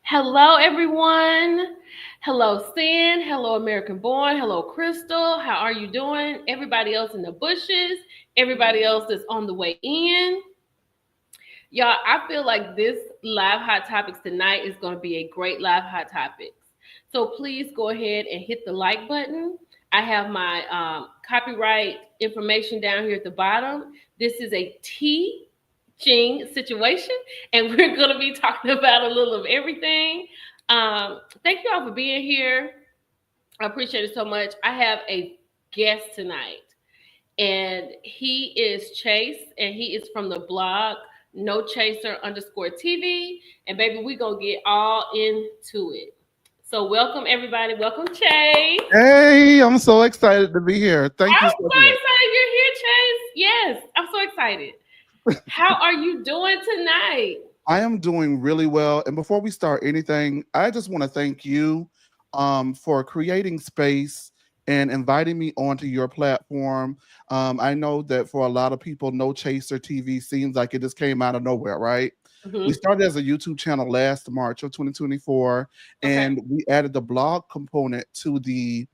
Hello, everyone. Hello, Sin. Hello, American Born. Hello, Crystal. How are you doing? Everybody else in the bushes, everybody else that's on the way in. Y'all, I feel like this live hot topics tonight is going to be a great live hot topics. So please go ahead and hit the like button. I have my copyright information down here at the bottom. This is a teaching situation, and we're going to be talking about a little of everything. Thank you all for being here. I appreciate it so much. I have a guest tonight, and he is Chase, and he is from the blog No Chaser underscore TV. And baby, we gonna get all into it. So welcome everybody. Welcome Chase. Hey, I'm so excited to be here. Thank you I'm so so much. excited you're here, Chase. Yes, I'm so excited. How are you doing tonight? I am doing really well. And before we start anything, I just want to thank you for creating space and inviting me onto your platform. I know that for a lot of people, No Chaser TV seems like it just came out of nowhere, right? We Hmm. started as a YouTube channel last March of 2024, Okay. and we added the blog component to the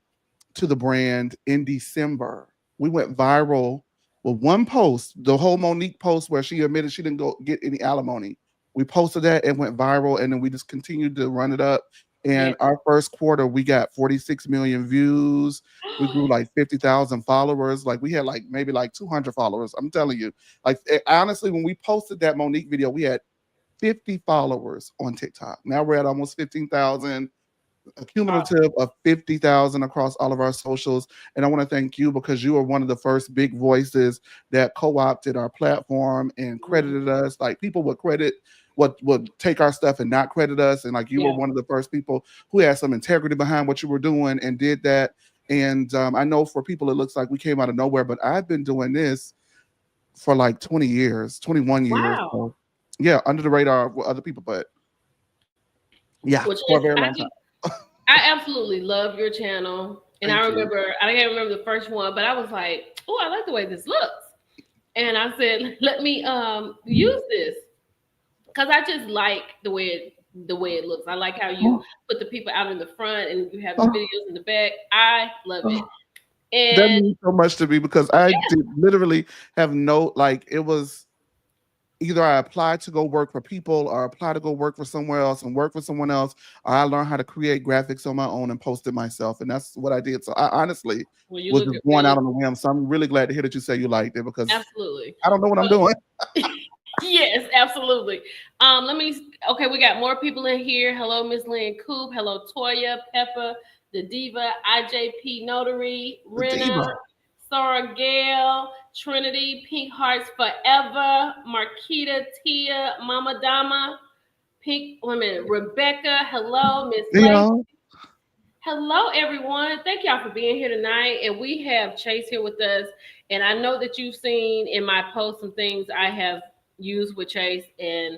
brand in December. We went viral with one post, the whole Monique post where she admitted she didn't go get any alimony. We posted that and went viral, and then we just continued to run it up. Yes. And our first quarter, we got 46 million views. We grew like 50,000 followers. Like we had like maybe like 200 followers. I'm telling you, like honestly, when we posted that Monique video, we had 50 followers on TikTok. Now we're at almost 15,000, a cumulative of 50,000 across all of our socials. And I want to thank you because you are one of the first big voices that co-opted our platform and credited us. Like people would credit what would take our stuff and not credit us. And like you were Yeah. one of the first people who had some integrity behind what you were doing and did that. And I know for people, it looks like we came out of nowhere, but I've been doing this for like 20 years, 21 years. Wow. So yeah, under the radar with other people, but yeah, Well, for a Chase, very long time. I absolutely love your channel. And I Thank you. remember, I can't remember the first one, but I was like, oh, I like the way this looks. And I said, let me use this. Because I just like the way it looks. I like how you put the people out in the front and you have the videos in the back. I love it. That And means so much to me because I yeah, did literally have no, like it was either I applied to go work for people or apply to go work for somewhere else and work for someone else, or I learned how to create graphics on my own and post it myself. And that's what I did. So I honestly well, you was look just going really out on a whim. So I'm really glad to hear that you say you liked it because absolutely. I don't know what I'm doing. Yes, absolutely. Okay, we got more people in here. Hello, Miss Lynn Coop. Hello, Toya, Peppa, the Diva, IJP Notary, The Renner, diva. Sarah Gale, Trinity, Pink Hearts Forever, Marquita, Tia, Mama Dama, wait a minute, Rebecca. Hello, Miss You Lacey. know? Hello, everyone. Thank y'all for being here tonight. And we have Chase here with us. And I know that you've seen in my posts some things I have used with Chase, and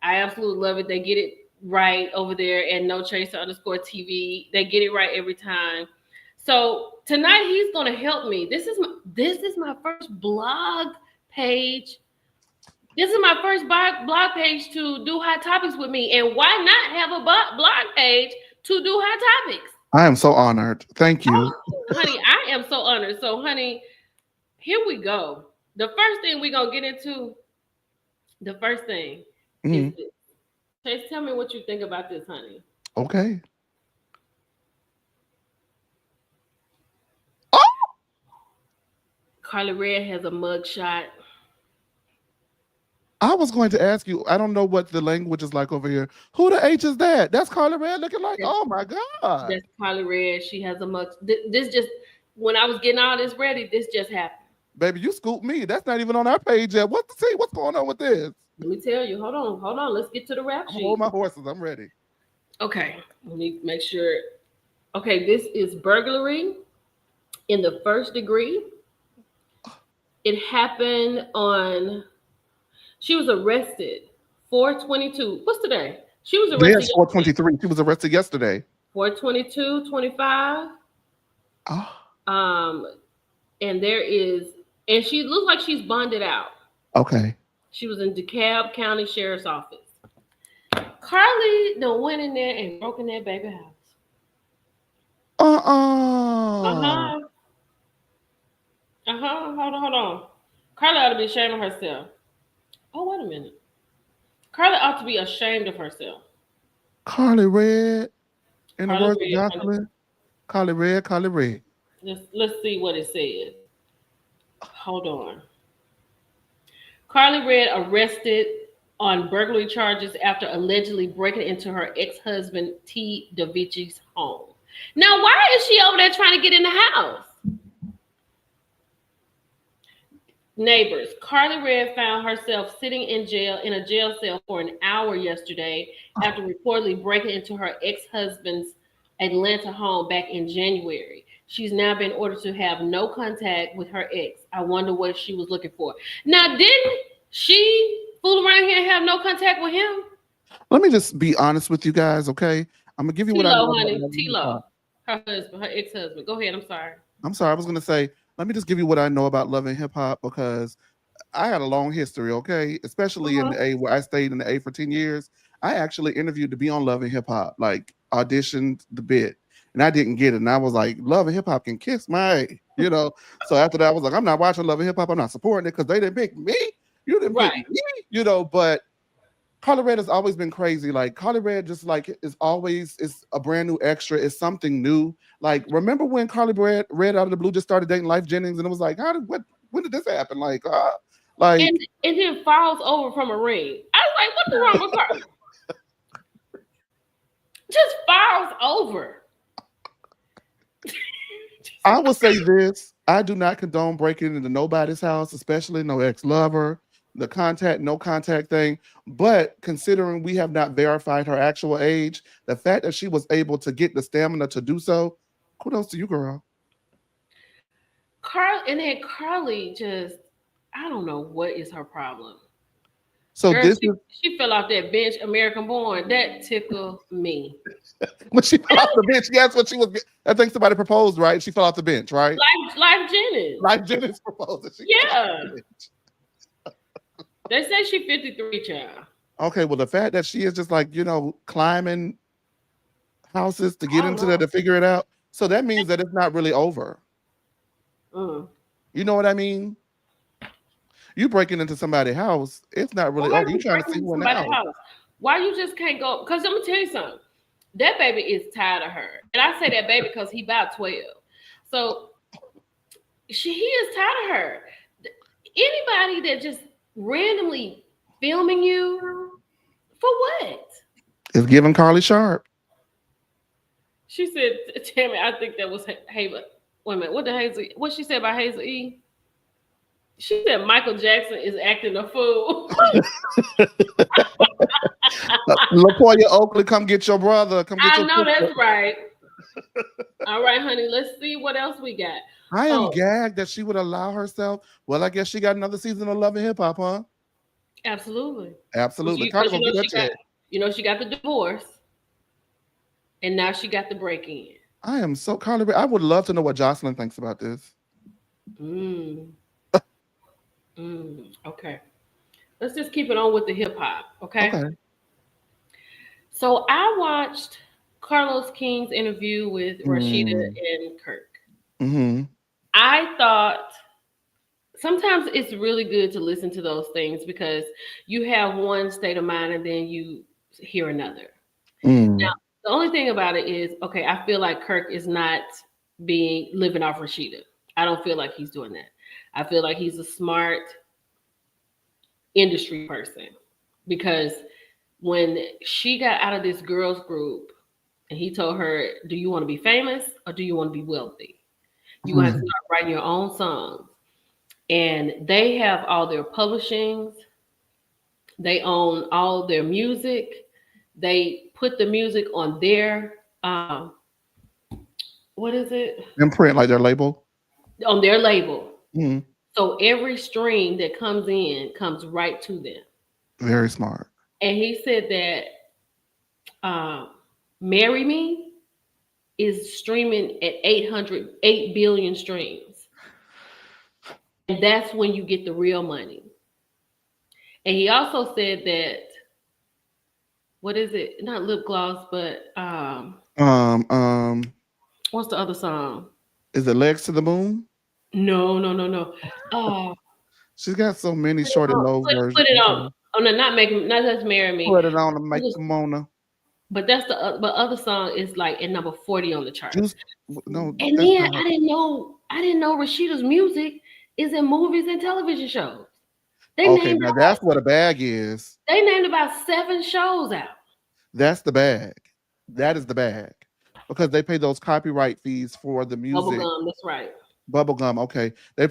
I absolutely love it. They get it right over there and No Chaser underscore TV. They get it right every time. So tonight he's going to help me. This is my first blog page. This is my first blog page to do hot topics with me. And why not have a blog page to do hot topics? I am so honored. Thank you. Oh, honey, I am so honored. So, honey, here we go. The first thing we're gonna get into, the first thing is Mhm. this. Chase, tell me what you think about this, honey. Okay. Oh, Carly Red has a mug shot. I was going to ask you, I don't know what the language is like over here. Who the H is that? That's Carly Red looking like, That's, oh my God. that's Carly Red. She has a mug. This just when I was getting all this ready, this just happened. Baby, you scooped me. That's not even on our page yet. What to see? What's going on with this? Let me tell you. Hold on. Let's get to the rap Hold sheet. my horses. I'm ready. Okay, let me make sure. Okay, this is burglary in the first degree. It happened on She was arrested 422. What's today? She was arrested Yes, yesterday. 423. She was arrested yesterday. 422, 25. Oh, Um, and and she looks like she's bonded out. okay. She was in DeKalb County Sheriff's Office. Carly done went in there and broke in that baby house. Uh Uh-uh. huh. Uh huh. Hold on, hold on. Carly ought to be ashamed of herself. Oh, wait a minute. Carly ought to be ashamed of herself. Carly Red, in the Carly words of read. Jocelyn, Carly Red, Carly Red. Let's see what it says. Hold on. Carly Red arrested on burglary charges after allegedly breaking into her ex-husband T. DeVici's home. Now, why is she over there trying to get in the house? Neighbors. Carly Red found herself sitting in a jail cell for an hour yesterday after reportedly breaking into her ex-husband's Atlanta home back in January. She's now been ordered to have no contact with her ex. I wonder what she was looking for. Now, didn't she fool around here and have no contact with him? Let me just be honest with you guys, okay? I'm gonna give you what I know T-Lo, about honey. Love and Hip T-Lo. Hop. Her husband, her ex-husband. Go ahead. I'm sorry. I'm sorry, I was gonna say, let me just give you what I know about Love and Hip Hop because I had a long history, okay? Especially in Uh-huh. the A where I stayed in the A for 10 years. I actually interviewed to be on Love and Hip Hop, like auditioned the bit. And I didn't get it. And I was like, Love and Hip Hop can kiss my. So after that, I was like, I'm not watching Love and Hip Hop. I'm not supporting it because they didn't pick me. You didn't pick Right. me. But Carly Red has always been crazy. Like Carly Red just like is always is a brand new extra. It's something new. Like remember when Carly Red out of the blue just started dating Life Jennings and it was like, how did what when did this happen? And Like and then falls over from a ring. I was like, what's wrong with her? Just falls over. I will say this: I do not condone breaking into nobody's house, especially no ex-lover, the contact, no contact thing. But considering we have not verified her actual age, the fact that she was able to get the stamina to do so, kudos to you, girl. And then Carly just, I don't know what is her problem. So Girl, this is she fell off that bench, American born. That tickled me. when she fell off the bench. Yes, when she was. I think somebody proposed, right? She fell off the bench, right? Life Jennings. Like Jennings proposed, and she fell off Yeah. the bench. They say she 53, child. Okay, well, the fact that she is just like climbing houses to I get don't into there know. to figure it out. So that means that it's not really over. Mm. You know what I mean? You breaking into somebody's house, it's not really Why are over. You you trying to see breaking into who in the somebody's house. house? Why you just can't go? Because I'm gonna tell you something. That baby is tired of her, and I say that baby because he about 12. So he is tired of her. Anybody that just randomly filming you for what? It's giving Carly Sharp. She said, "Tammy, I think that was Hazel. Wait a minute, what the Hazel? What she said about Hazel E? She said Michael Jackson is acting a fool. LaToya Oakley, come get your brother. Come get I your know sister. that's right. All right, honey, let's see what else we got. I am Oh, gagged that she would allow herself. Well, I guess she got another season of Love and Hip Hop, huh? absolutely. Absolutely. Carly Because gonna get her check. she got the divorce, and now she got the break in. I am so Carly. I would love to know what Jocelyn thinks about this. Mm, okay. Let's just keep it on with the hip hop, okay? Okay. So I watched Carlos King's interview with Rashida Mm. and Kirk. Hmm. I thought sometimes it's really good to listen to those things because you have one state of mind and then you hear another. Now, Mm. the only thing about it is, okay, I feel like Kirk is not being living off Rashida. I don't feel like he's doing that. I feel like he's a smart industry person because when she got out of this girls group and he told her, "Do you want to be famous or do you want to be wealthy? You want to Mm. start writing your own songs." And they have all their publishings. They own all their music. They put the music on their what is it? Imprint like their label. On their label. Mm. So every stream that comes in comes right to them. Very smart. And he said that "Marry Me" is streaming at 8 billion streams. And that's when you get the real money. And he also said that what is it? Not lip gloss, but Um, um, what's the other song? is it Legs to the Moon? No, no, no, no. Uh, She's got so many put it short and on. low Put versions. it on. Oh no, not making, not just marry me. Put it on to It make was, the Mona. but that's the but other song is like at number 40 on the charts. Juice. No, And that's then not. I didn't know Rashida's music is in movies and television shows. They Okay, named now that's what a bag is. they named about 7 shows out. That's the bag. That is the bag. Because they pay those copyright fees for the music. Bubblegum, that's right. Bubblegum, okay. They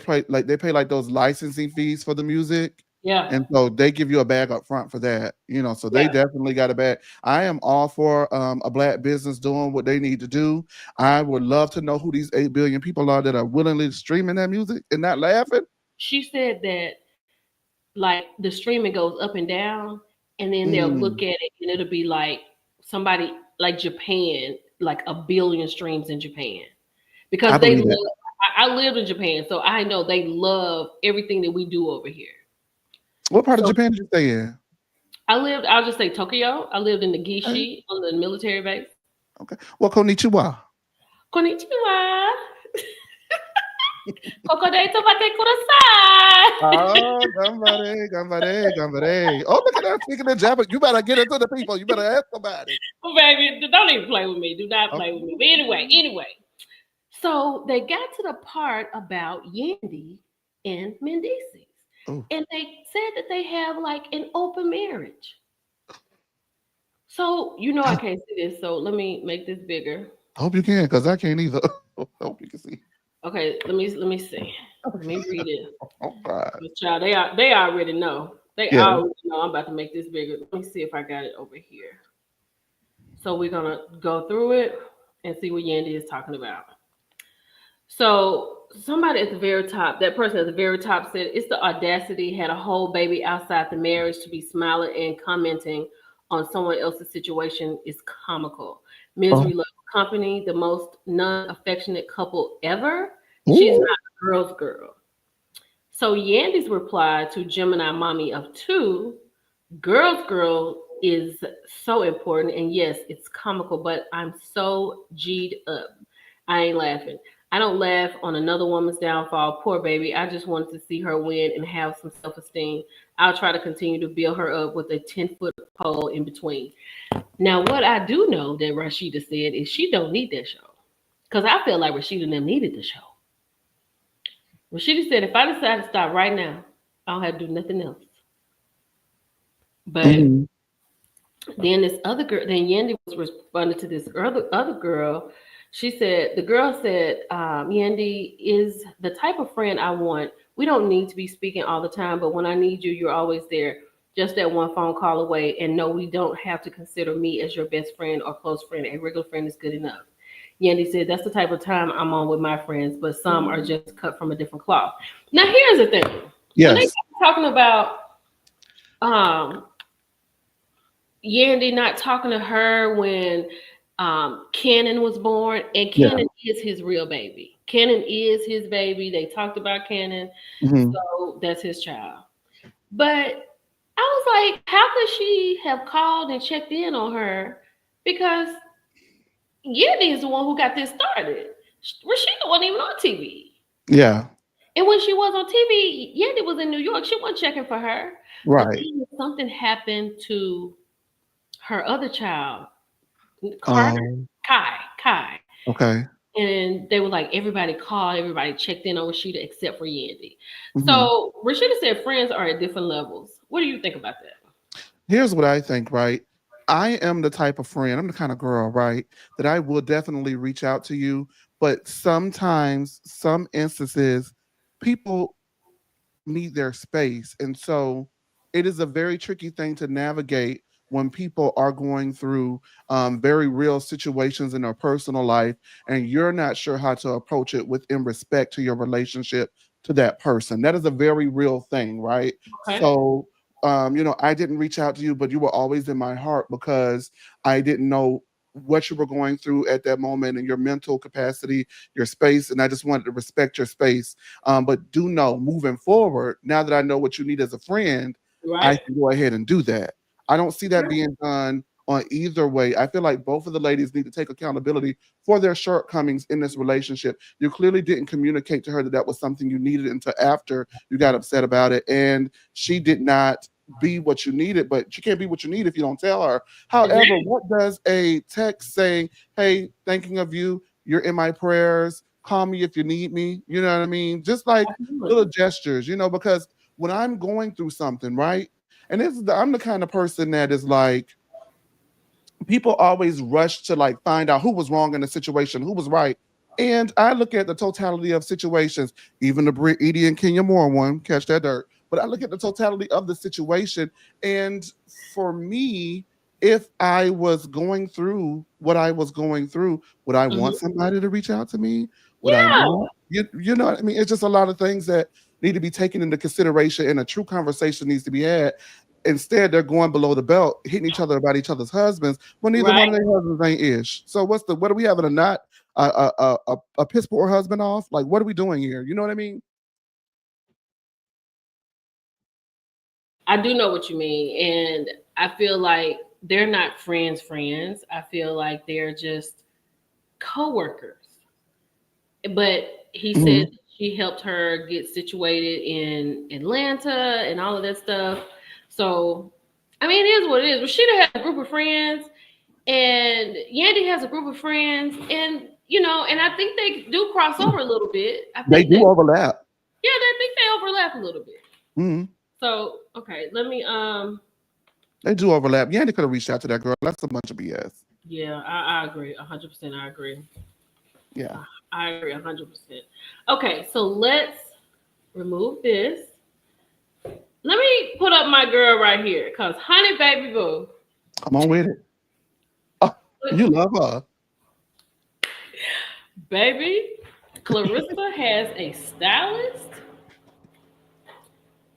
pay like those licensing fees for the music. Yeah, And so they give you a bag up front for that, so they yeah. definitely got a bag. I am all for a black business doing what they need to do. I would love to know who these 8 billion people are that are willingly streaming that music and not laughing. She said that like the streaming goes up and down, and then they'll look Mm, at it and it'll be like somebody like Japan, like a billion streams in Japan because I they believe that. love. I lived in Japan, so I know they love everything that we do over here. What part of So Japan did you stay in? I'll just say Tokyo. I lived in the Okay. Gishi on the military base. Okay. Well, konnichiwa. Konnichiwa. Kokodaito mate kudasai. Oh, gambare, gambare, gambare. Oh, look at that speaking in Japanese. You better get into the people. You better ask somebody. Well, baby, don't even play with me. Do not play with Okay. me. But anyway. So they got to the part about Yandy and Mendices. Oh, And they said that they have like an open marriage. So you know I can't see this, so let me make this bigger. I hope you can, because I can't either. I hope you can see. Okay, let me see. Let me read it. Oh, God. This child, they already know. They Yeah. already know I'm about to make this bigger. Let me see if I got it over here. So we're gonna go through it and see what Yandy is talking about. So somebody at the very top, that person at the very top said it's the audacity, had a whole baby outside the marriage to be smiling and commenting on someone else's situation is comical. Oh. Misery loves company, the most non-affectionate couple ever. She's not Ooh. a girl's girl. So Yandy's reply to Gemini mommy of two, girl's girl is so important. And yes, it's comical, but I'm so G'd up. I ain't laughing. I don't laugh on another woman's downfall. Poor baby. I just wanted to see her win and have some self esteem. I'll try to continue to build her up with a 10-foot pole in between. Now, what I do know that Rashida said is she don't need that show. Because I feel like Rashida and them needed the show. Rashida said, if I decide to stop right now, I don't have to do nothing else. But Mhm. then this other girl, then Yandy was responding to this other girl. She said, the girl said, Yandy is the type of friend I want. We don't need to be speaking all the time, but when I need you, you're always there. Just that one phone call away. And no, we don't have to consider me as your best friend or close friend. A regular friend is good enough. Yandy said, that's the type of time I'm on with my friends, but some are just cut from a different cloth. Now, here's the thing. When they Yes. talking about um, Yandy not talking to her when Cannon was born, and Yeah. Cannon is his real baby. Cannon is his baby. They talked about Cannon, Hmm. so that's his child. But I was like, how could she have called and checked in on her? Because Yandy is the one who got this started. Rashida wasn't even on TV. Yeah. And when she was on TV, Yandy was in New York. She wasn't checking for her. But Right. then something happened to her other child, Carter, Um. Kai. Okay. And they were like, everybody called, everybody checked in on Rashida except for Yandy. Hmm. So Rashida said friends are at different levels. What do you think about that? Here's what I think, right? I am the type of friend, I'm the kind of girl, right, that I will definitely reach out to you. But sometimes, some instances, people need their space. And so it is a very tricky thing to navigate when people are going through very real situations in their personal life and you're not sure how to approach it within respect to your relationship to that person. That is a very real thing, right? Okay. So, I didn't reach out to you, but you were always in my heart because I didn't know what you were going through at that moment and your mental capacity, your space, and I just wanted to respect your space. But do know moving forward, now that I know what you need as a friend, I Right. can go ahead and do that. I don't see that being done on either way. I feel like both of the ladies need to take accountability for their shortcomings in this relationship. You clearly didn't communicate to her that that was something you needed until after you got upset about it, and she did not be what you needed, but she can't be what you need if you don't tell her. However, Exactly. what does a text saying, hey, thinking of you, you're in my prayers, call me if you need me, you know what I mean? Just like little gestures, because when I'm going through something, right? And I'm the kind of person that is like, people always rush to like find out who was wrong in the situation, who was right. And I look at the totality of situations, even the Brit Edie and Kenya Moore one, catch that dirt. But I look at the totality of the situation. And for me, if I was going through what I was going through, would I Mhm. want somebody to reach out to me? Would I Yeah. want you know what I mean? It's just a lot of things that need to be taken into consideration and a true conversation needs to be had. Instead, they're going below the belt, hitting each other about each other's husbands when neither Right. one of their husbands ain't ish. So what are we having a not a piss poor husband off? Like what are we doing here? You know what I mean? I do know what you mean. And I feel like they're not friends. I feel like they're just coworkers. But he said Mhm. she helped her get situated in Atlanta and all of that stuff. So, I mean, it is what it is. Rashida has a group of friends, and Yandy has a group of friends, and and I think they do cross over a little bit. I They think do overlap. yeah, they think they overlap a little bit. Mhm. So, okay, let me They do overlap. Yandy could have reached out to that girl. That's a bunch of BS. yeah, I agree 100%. I agree. Yeah. I agree 100%. Okay, so let's remove this. Let me put up my girl right here, cause honey baby boo, Come on with it. Oh, you love her. baby, Clarissa has a stylist,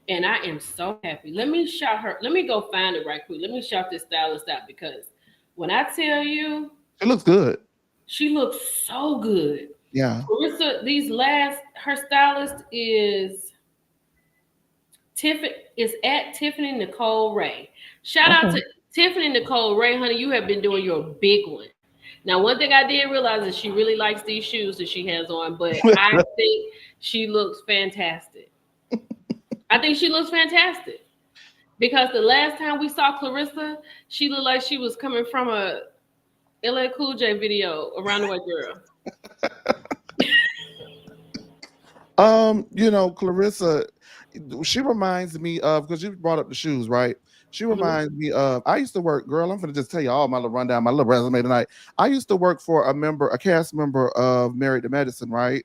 and I am so happy. Let me shout her. Let me go find it right quick. Let me shout this stylist out because when I tell you, It looks good. she looks so good. Yeah. Clarissa, her stylist is Tiffany is at Tiffany Nicole Ray. Shout out Okay. to Tiffany Nicole Ray, honey. You have been doing your big one. Now, one thing I did realize is she really likes these shoes that she has on, but I think she looks fantastic. I think she looks fantastic because the last time we saw Clarissa, she looked like she was coming from a LA Cool J video, Around the Way Girl. Clarissa, she reminds me of because you brought up the shoes, right? She Mhm. reminds me of I used to work, girl. I'm gonna just tell you all my little rundown, my little resume tonight. I used to work for a cast member of Married to Medicine, right?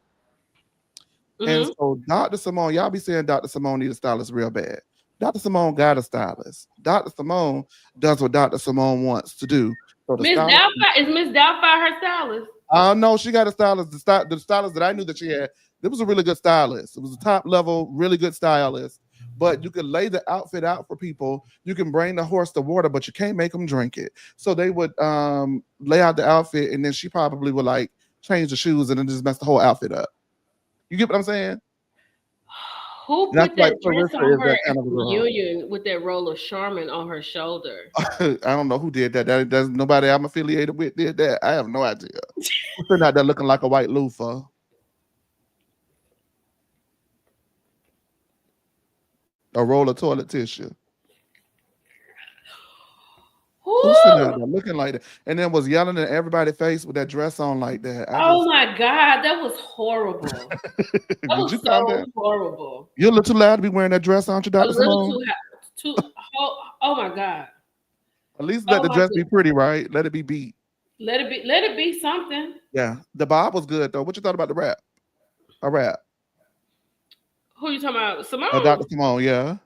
And Mhm. so Dr. Simone, y'all be saying Dr. Simone need a stylist real bad. Dr. Simone got a stylist. Dr. Simone does what Dr. Simone wants to do. So the Miss stylist, Doubtfire is Miss Doubtfire her stylist. no, she got a stylist. The stylist that I knew that she had, it was a really good stylist. It was a top level, really good stylist. But you could lay the outfit out for people. You can bring the horse to water, but you can't make them drink it. So they would lay out the outfit, and then she probably would like change the shoes and then just mess the whole outfit up. You get what I'm saying? Who And I feel put like that dress Clarissa on is her that at kind of a the girl. reunion with that roll of Charmin on her shoulder? I don't know who did that. That's nobody I'm affiliated with did that. I have no idea. Who's sitting out there looking like a white loofah? A roll of toilet tissue. Who's sitting out Woo! there looking like that? And then was yelling at everybody's face with that dress on like that. I Oh just my God, that was horrible. That did was you calm so down? horrible. You're a little too loud to be wearing that dress, aren't you, A Dr. little Simone? oh my God. At least let Oh the my dress be goodness. pretty, right? Let it be beat. Let it be something. Yeah. The bob was good though. What you thought about the rap? A rap. Who you talking about? Simone. Dr. Simone, yeah.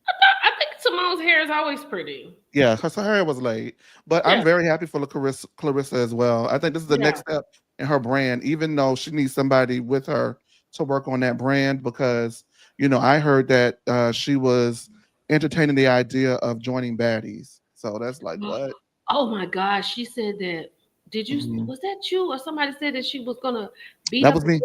I think Simone's hair is always pretty. Yeah, because her hair was laid. But I'm Yeah, very happy for Clarissa as well. I think this is the next yeah. step in her brand, even though she needs somebody with her to work on that brand because, I heard that she was entertaining the idea of joining baddies. So that's like, what? Oh my gosh, she said that. Did you Mhm. was that you or somebody said that she was gonna That was me.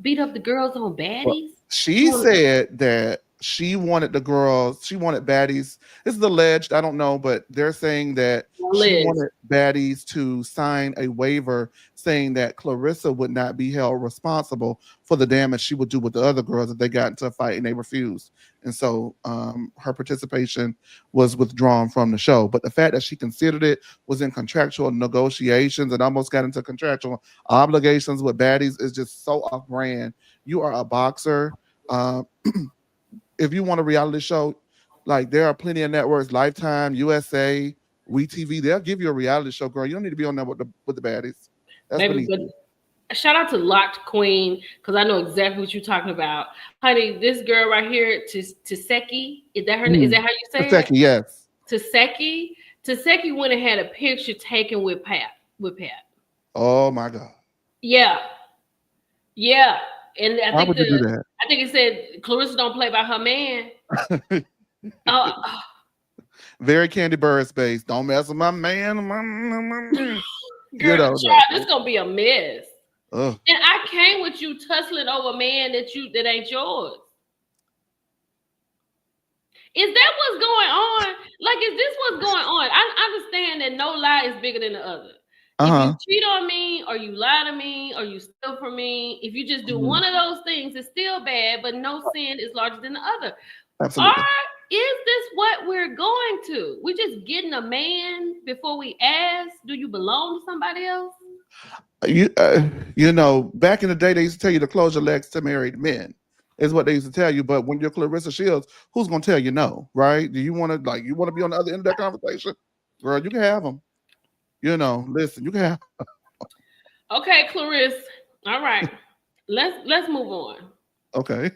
beat up the girls on Well, baddies? She she wanted said that she wanted the girls, she wanted baddies. This is alleged, I don't know, but they're saying that she Liz, wanted baddies to sign a waiver saying that Clarissa would not be held responsible for the damage she would do with the other girls if they got into a fight and they refused. And so her participation was withdrawn from the show. But the fact that she considered it, was in contractual negotiations, and almost got into contractual obligations with baddies is just so off brand. You are a boxer. Um, if you want a reality show, like there are plenty of networks, Lifetime, USA, WeTV, they'll give you a reality show, girl. You don't need to be on there with the baddies. That's baby, beneath but you. shout out to Locked Queen because I know exactly what you're talking about, honey. This girl right here, Taseki, is that her? Is that Mm. how you say it? Paseki, yes. Taseki. Taseki went and had a picture taken with Pat. With Pat. Oh my God. Yeah, yeah. And Why would you do I think it said Clarissa don't play by her man. that? Uh, Very Candy Bird space. Don't mess with my man. Man. You girl, know, child, this gonna be a mess. ugh. And I came with you tussling over a man that ain't yours. Is that what's going on? Like, is this what's going on? I understand that no lie is bigger than the other. If you Uh-huh. cheat on me, or you lie to me, or you steal from me, if you just do Mhm. one of those things, it's still bad, but no sin is larger than the other. Or Absolutely. is this what we're going to? We just getting a man before we ask, do you belong to somebody else? You you know, back in the day, they used to tell you to close your legs to married men, is what they used to tell you. But when you're Clarissa Shields, who's gonna tell you no, right? Do you want to you want to be on the other end of that conversation, girl? You can have them. You know, listen, you can have. Okay, Clarissa. All right. Let's move on. Okay.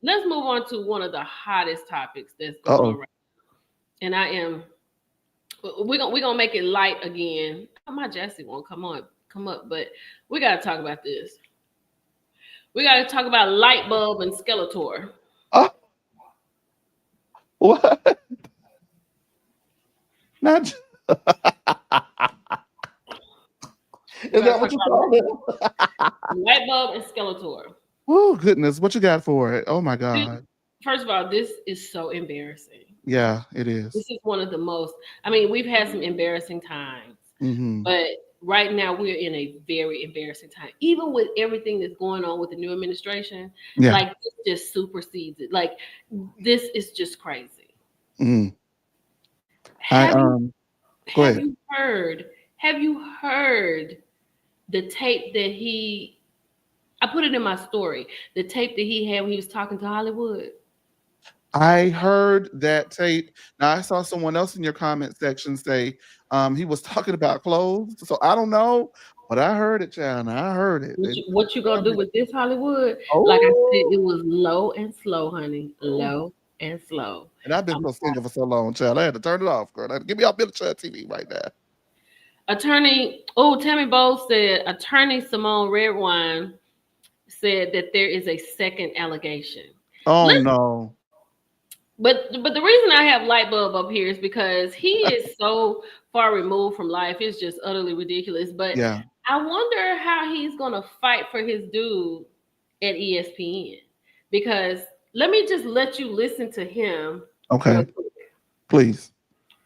Let's move on to one of the hottest topics that's Uh going on oh. right now. And I am we're gonna make it light again. Oh, my Jesse won't come up, but we gotta talk about this. We gotta talk about Lightbulb and Skeletor. Oh, what? Not. We Is gotta that talk what you call it? about Lightbulb and Skeletor. Oh goodness, what you got for it? Oh my Dude, God. first of all, this is so embarrassing. Yeah, it This is. is one of the most. I mean, we've had some embarrassing times, Mm-hmm. but right now we're in a very embarrassing time. Even with everything that's going on with the new administration, Yeah. like this just supersedes it. Like this is just crazy. Mm. I Have you Go have ahead. you heard have you heard the tape that he I put it in my story, the tape that he had when he was talking to Hollywood? I heard that tape. Now I saw someone else in your comment section say he was talking about clothes. So I don't know, but I heard it, child. I heard it. What you gonna do with this Hollywood? Like I said, Oh, it was low and slow, honey. oh. Low and slow. And I've been Um, so single for so long, child. I had to turn it off, girl. Give me off Billy Chud TV right now. Tammy Bowles said attorney Simone Redwine said that there is a second allegation. Oh Let's no. but the reason I have Lightbulb up here is because he is so far removed from life. It's just utterly ridiculous. But Yeah. I wonder how he's gonna fight for his dude at ESPN. Because let me just let you listen to him real Okay. quick. Please.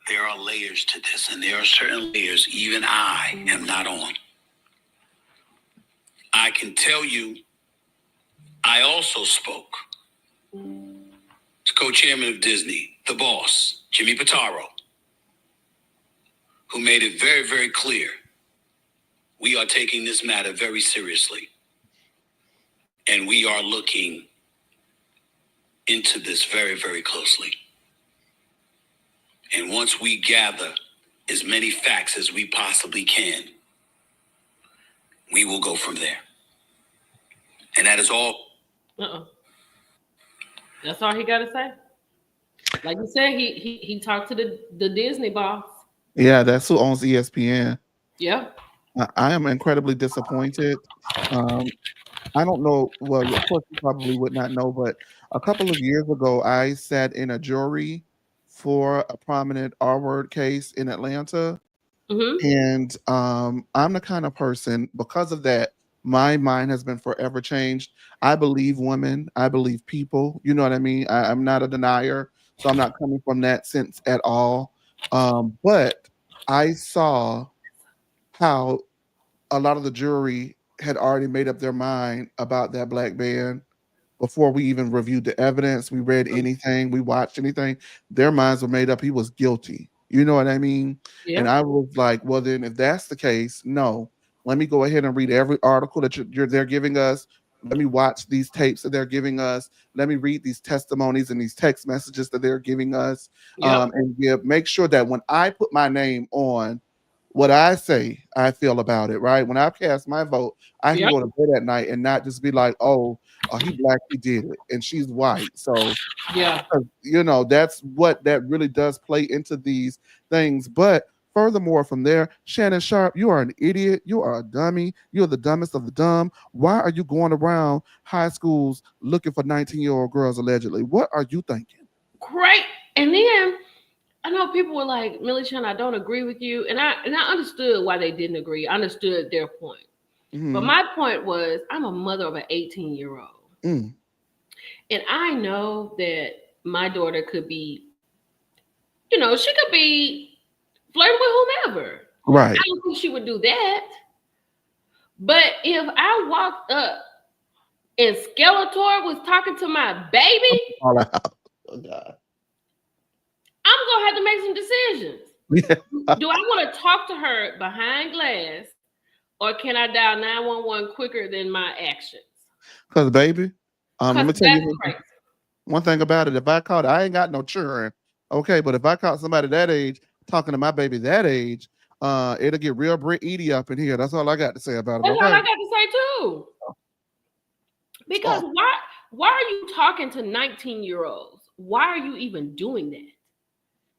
There are layers to this, and there are certain layers even I am not on. I can tell you, I also spoke to co-chairman of Disney, the boss, Jimmy Pitaro, who made it very, very clear we are taking this matter very seriously, and we are looking into this very, very closely. And once we gather as many facts as we possibly can, we will go from there. And that is all. Uh-uh. That's all he gotta say. Like you said, he talked to the Disney boss. Yeah, that's who owns ESPN. Yeah. I am incredibly disappointed. Um, I don't know. Well, of course, you probably would not know, but a couple of years ago, I sat in a jury for a prominent R word case in Atlanta. Mm-hmm. And I'm the kind of person, because of that, my mind has been forever changed. I believe women. I believe people. You know what I mean? I'm not a denier, so I'm not coming from that sense at all. But I saw how a lot of the jury had already made up their mind about that black man before we even reviewed the evidence, we read anything, we watched anything. Their minds were made up. He was guilty. You know what I mean? And Yeah. I was like, well, then if that's the case, no. Let me go ahead and read every article that they're giving us. Let me watch these tapes that they're giving us. Let me read these testimonies and these text messages that they're giving us, Yep. and make sure that when I put my name on what I say, I feel about it. Right? When I cast my vote, I can Yep. go to bed at night and not just be like, oh, he black, he did it, and she's white. So, Yeah. that's what that really does play into these things. But furthermore, from there, Shannon Sharp, you are an idiot. You are a dummy. You're the dumbest of the dumb. Why are you going around high schools looking for 19-year-old girls allegedly? What are you thinking? Great. And then I know people were like, Millie Chan, I don't agree with you. And I understood why they didn't agree. I understood their point. But Mm-hmm. my point was I'm a mother of an 18-year-old. Mm. And I know that my daughter could be, she could be flirting with whomever. I Right. don't think she would do that. But if I walked up and Skeletor was talking to my baby, All out. Oh, God. I'm gonna have to make some decisions. Yeah. Do I want to talk to her behind glass, or can I dial 911 quicker than my actions? Because, baby, let Because me tell that's you crazy. one thing about it. If I caught, I ain't got no children. Okay, but if I caught somebody that age talking to my baby that age, it'll get real Brit Edie up in here. That's all I got to say about it. That's all Okay. I got to say too. Because Oh, why are you talking to 19-year-olds? Why are you even doing that?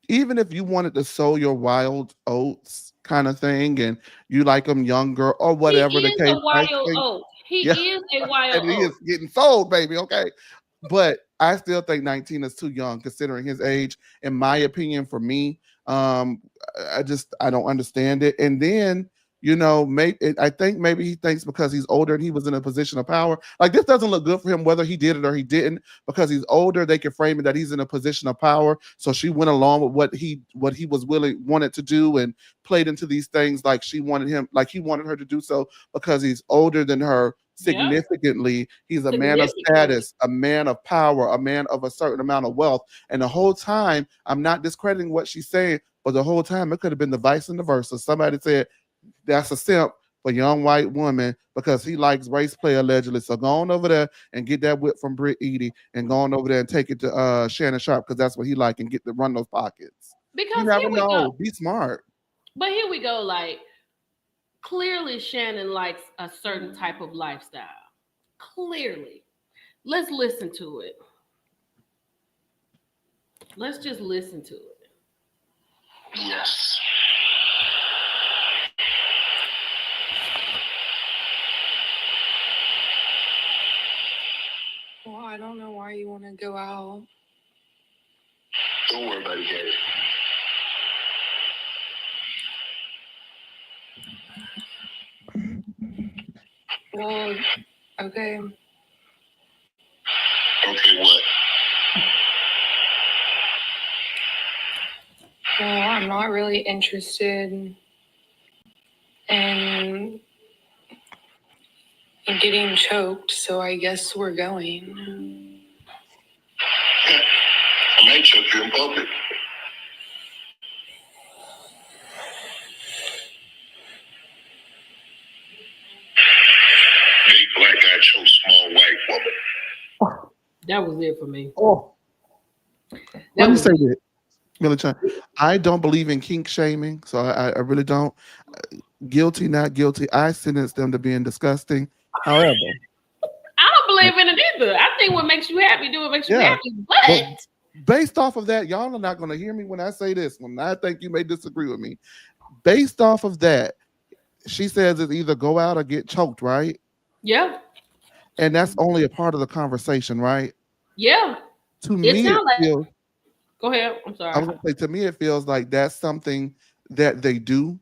even if you wanted to sow your wild oats kind of thing, and you like them younger or He whatever the is case a might wild be, oat. yeah, He is a wild and he oat. is getting sold, baby. Okay, but I still think 19 is too young considering his age. In my opinion, for me, um, I don't understand it. And then maybe I think maybe he thinks because he's older and he was in a position of power, like this doesn't look good for him whether he did it or he didn't. Because he's older, they can frame it that he's in a position of power. So she went along with what he was wanted to do and played into these things like he wanted her to do so because he's older than her Yeah, significantly. He's a man of significantly. status, a man of power, a man of a certain amount of wealth. And the whole time, I'm not discrediting what she's saying, but the whole time it could have been the vice and the versa. Somebody said that's a simp for young white woman because he likes race play allegedly. So go on over there and get that whip from Britt Edie and go on over there and take it to Shannon Sharp because that's what he like and get to run those pockets. You Because never here we go. know. Be smart. But here we go. Like, clearly, Shannon likes a certain type of lifestyle. Clearly. Let's listen to it. Let's just listen to it. Yes. Well, I don't know why you want to go out. Don't worry about it, Gary. Well, okay. Okay, what? Well, I'm not really interested in getting choked, so I guess we're going. I might choke you in public. Big black guy choke small white woman. That was it for me. Oh, That let me was say it. this, Millie Chan. I don't believe in kink shaming, so I really don't. Guilty, not guilty. I sentence them to being disgusting. However, I don't believe in it either. I think what makes you happy, do what makes you yeah, happy. but But based off of that, y'all are not going to hear me when I say this. When I think you may disagree with me, based off of that, she says it's either go out or get choked, right? yeah, And that's only a part of the conversation, right? yeah. To It me, it sounds like. feels. Go ahead. I'm I sorry. was gonna say, to me, it feels like that's something that they do.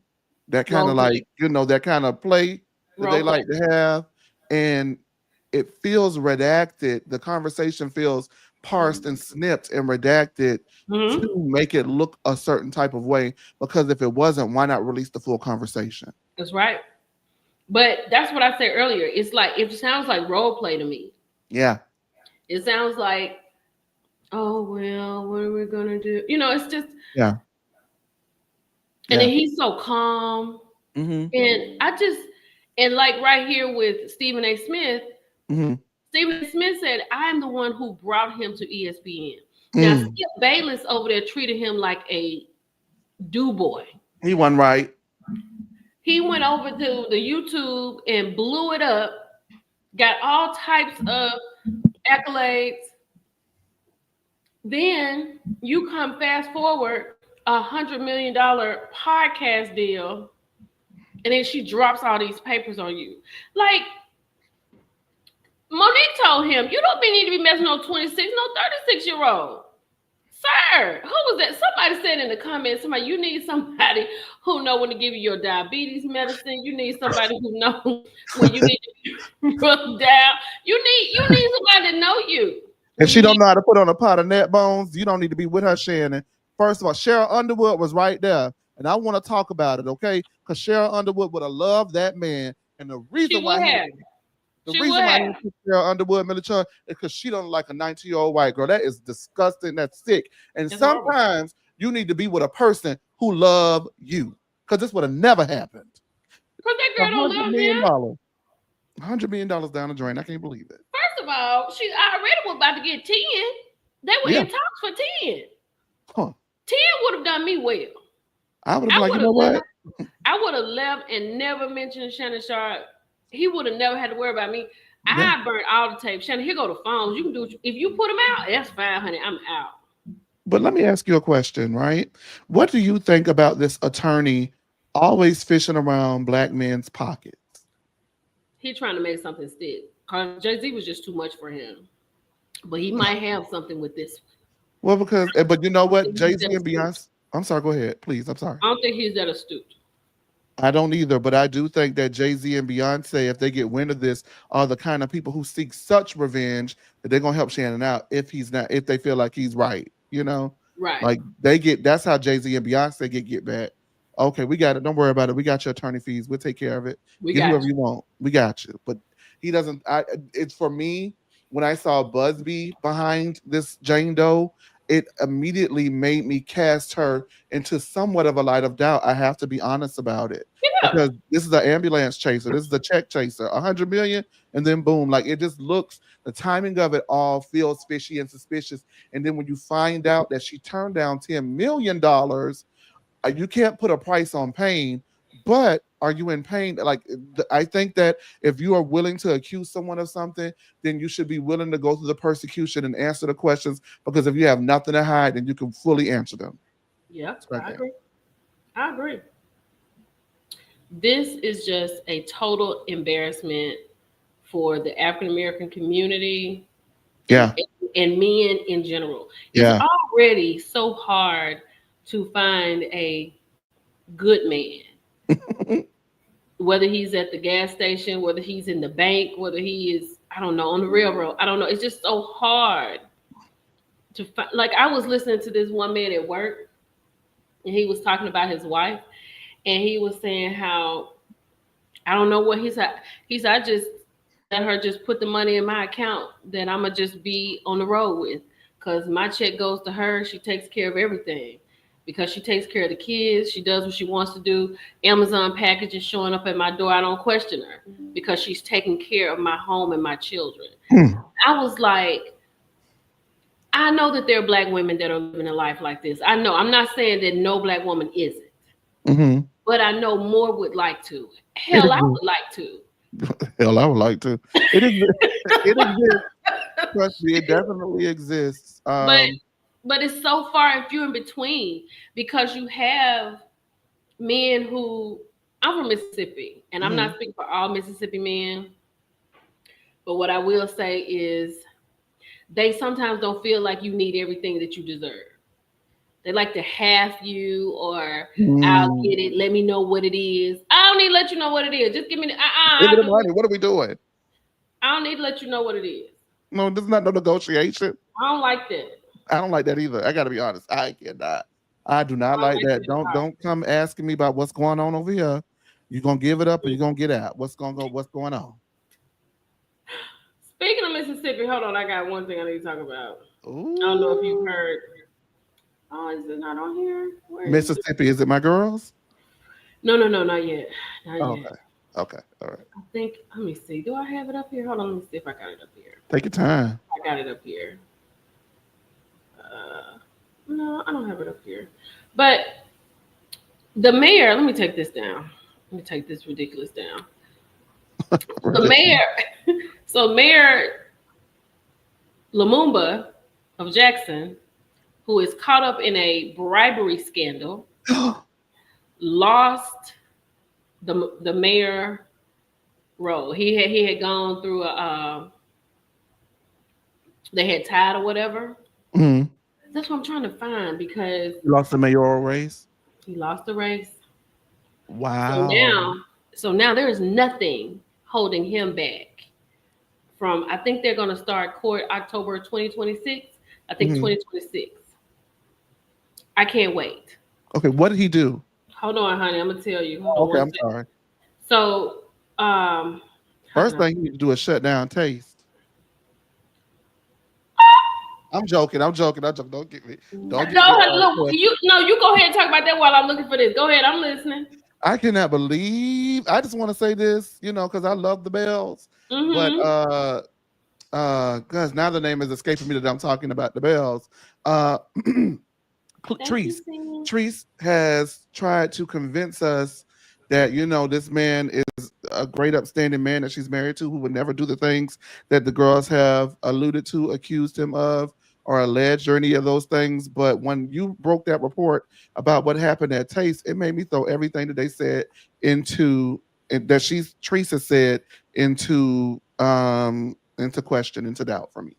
That kind Role of play. like, that kind of play that they Role play. like to have. and it feels redacted. The conversation feels parsed and snipped and redacted to make it look a certain type of way. Because if it wasn't, why not release the full conversation? That's right. But that's what I said earlier. It's like, it sounds like role play to me. Yeah. It sounds like, oh, well, what are we going to do? You know, it's just. Yeah. And then he's so calm. Mm-hmm. And like right here with Stephen A. Smith, Mm-hmm. Stephen A. Smith said, I'm the one who brought him to ESPN. Now, Skip Bayless over there treated him like a do boy. He wasn't right. He went over to the YouTube and blew it up, got all types of accolades. Then you come fast forward, $100 million podcast deal, and then she drops all these papers on you. Like, Monique told him, you don't need to be messing no 26, no 36-year-old. Sir, who was that? Somebody said in the comments, you need somebody who know when to give you your diabetes medicine. You need somebody who knows when you need to rub down. You need somebody to know you. If she don't know how to put on a pot of net bones, you don't need to be with her, Shannon. First of all, Cheryl Underwood was right there, and I want to talk about it, okay? Because Cheryl Underwood would have loved that man, and the reason why he took Cheryl Underwood military is because she don't like a 19-year-old white girl. That is disgusting. That's sick. And that's sometimes you need to be with a person who love you, because this would have never happened. Because that girl don't love him. $100 million down the drain. I can't believe it. First of all, she already was about to get 10. They were in talks for 10. Huh. 10 would have done me well. I would have been like, you know what? I would have left and never mentioned Shannon Sharp. He would have never had to worry about me. I burnt all the tape. Shannon, here go the phones. You can do it. If you put them out, that's fine, honey. I'm out. But let me ask you a question, right? What do you think about this attorney always fishing around black men's pockets? He's trying to make something stick. Because Jay-Z was just too much for him. But he might have something with this one. Well, but you know what? Jay-Z and Beyonce. I'm sorry, go ahead. Please, I'm sorry. I don't think he's that astute. I don't either, but I do think that Jay-Z and Beyonce, if they get wind of this, are the kind of people who seek such revenge that they're gonna help Shannon out if they feel like he's right, you know? Right. Like that's how Jay-Z and Beyonce get back. Okay, we got it. Don't worry about it. We got your attorney fees. We'll take care of it. Get whoever you want. We got you. But he doesn't. It's for me, when I saw Busby behind this Jane Doe, it immediately made me cast her into somewhat of a light of doubt. I have to be honest about it. Yeah. Because this is an ambulance chaser. This is a check chaser. 100 million, and then boom. Like, it just looks, the timing of it all feels fishy and suspicious. And then when you find out that she turned down $10 million, you can't put a price on pain, but are you in pain? Like, I think that if you are willing to accuse someone of something, then you should be willing to go through the persecution and answer the questions, because if you have nothing to hide, then you can fully answer them. Yeah, I agree. This is just a total embarrassment for the African-American community. Yeah. And men in general. It's already so hard to find a good man. Whether he's at the gas station, whether he's in the bank, whether he is, I don't know, on the railroad. I don't know. It's just so hard to find. Like, I was listening to this one man at work, and he was talking about his wife, and he was saying how, I don't know what he said. He said, I just let her just put the money in my account that I'm going to just be on the road with, because my check goes to her. She takes care of everything. Because she takes care of the kids. She does what she wants to do. Amazon packages showing up at my door. I don't question her because she's taking care of my home and my children. I was like, I know that there are black women that are living a life like this. I know. I'm not saying that no black woman isn't. But I know more would like to. Hell, I would like to. Hell, I would like to. It exists. Trust me, it definitely exists. But it's so far and few in between, because you have men who, I'm from Mississippi, and I'm not speaking for all Mississippi men, but what I will say is they sometimes don't feel like you need everything that you deserve. They like to half you, or I'll get it. Let me know what it is. I don't need to let you know what it is. Just give me the Give me the money. What are we doing? I don't need to let you know what it is. No, this is not no negotiation. I don't like that. I don't like that either. I gotta be honest. I cannot. I do I not don't like like that. that at all. Don't come asking me about what's going on over here. You're gonna give it up or you're gonna get out. What's going on? Speaking of Mississippi, hold on. I got one thing I need to talk about. I don't know if you've Ooh. heard. Oh, is it not on here? Where is it? Mississippi, is it my girls? No, no, no, not yet. Not Oh, yet. okay. Okay. All right. I think. Let me see. Do I have it up here? Hold on. Let me see if I got it up here. Take your time. I got it up here. No, I don't have it up here. But the mayor. Let me take this down. Let me take this ridiculous down. The Really? mayor. So Mayor Lumumba of Jackson, who is caught up in a bribery scandal, lost the mayor role. He had gone through a they had tied or whatever. Mhm. That's what I'm trying to find because You lost the mayoral race. he lost the race. So Wow. now, so now there is nothing holding him back from. I think they're going to start court October 2026. I think Mhm. 2026. I can't wait. Okay, what did he do? Hold on, honey. I'm gonna tell you. Hold Oh, on okay, one I'm second. sorry. So, how First can I? thing you need to do is shut down Taste. I'm joking. I'm joking. I'm joking. Don't get me. Don't get me. No, look, Twisted. you no, you go ahead and talk about that while I'm looking for this. Go ahead, I'm listening. I cannot believe. I just want to say this, because I love the Bells, but Mm-hmm. because now the name is escaping me that I'm talking about the Bells. Uh, Thank you, Treese. Sam. Treese has tried to convince us that this man is a great upstanding man that she's married to who would never do the things that the girls have alluded to, accused him of, or alleged or any of those things. But when you broke that report about what happened at Taste, it made me throw everything that they said into that Treese has said into question, into doubt for me.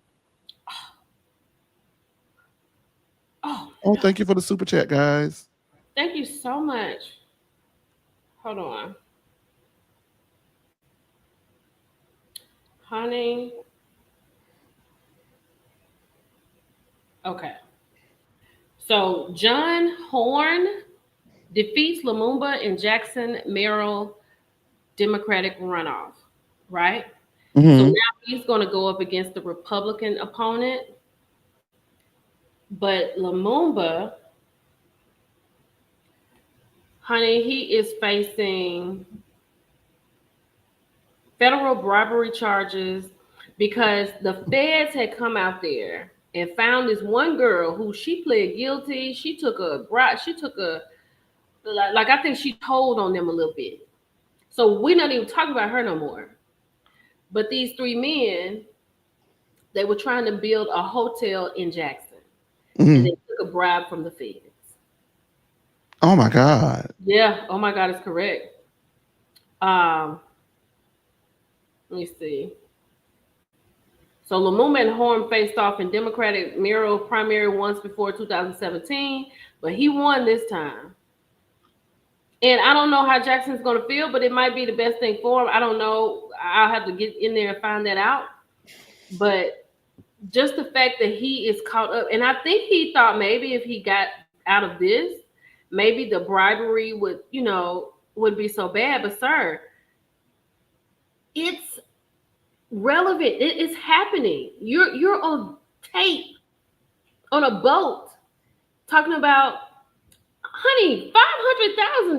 Oh Oh, no. thank you for the super chat, guys. Thank you so much. Hold on. Honey. Okay. So John Horn defeats Lumumba in Jackson Merrill Democratic runoff, right? So Hmm. now he's going to go up against the Republican opponent. But Lumumba, honey, he is facing federal bribery charges because the feds had come out there and found this one girl who she pled guilty. She took a bribe. She took a like I think she told on them a little bit. So we're not even talking about her no more. But these three men, they were trying to build a hotel in Jackson, and Hmm. they took a bribe from the feds. Oh my God. Yeah. Oh my God, it's correct. Um, let me see. So Lumumba and Horn faced off in Democratic mayoral primary once before 2017, but he won this time. And I don't know how Jackson's going to feel, but it might be the best thing for him. I don't know. I'll have to get in there and find that out. But just the fact that he is caught up, and I think he thought maybe if he got out of this, maybe the bribery would be so bad. But sir, it's relevant. It is happening. You're on tape on a boat talking about, honey,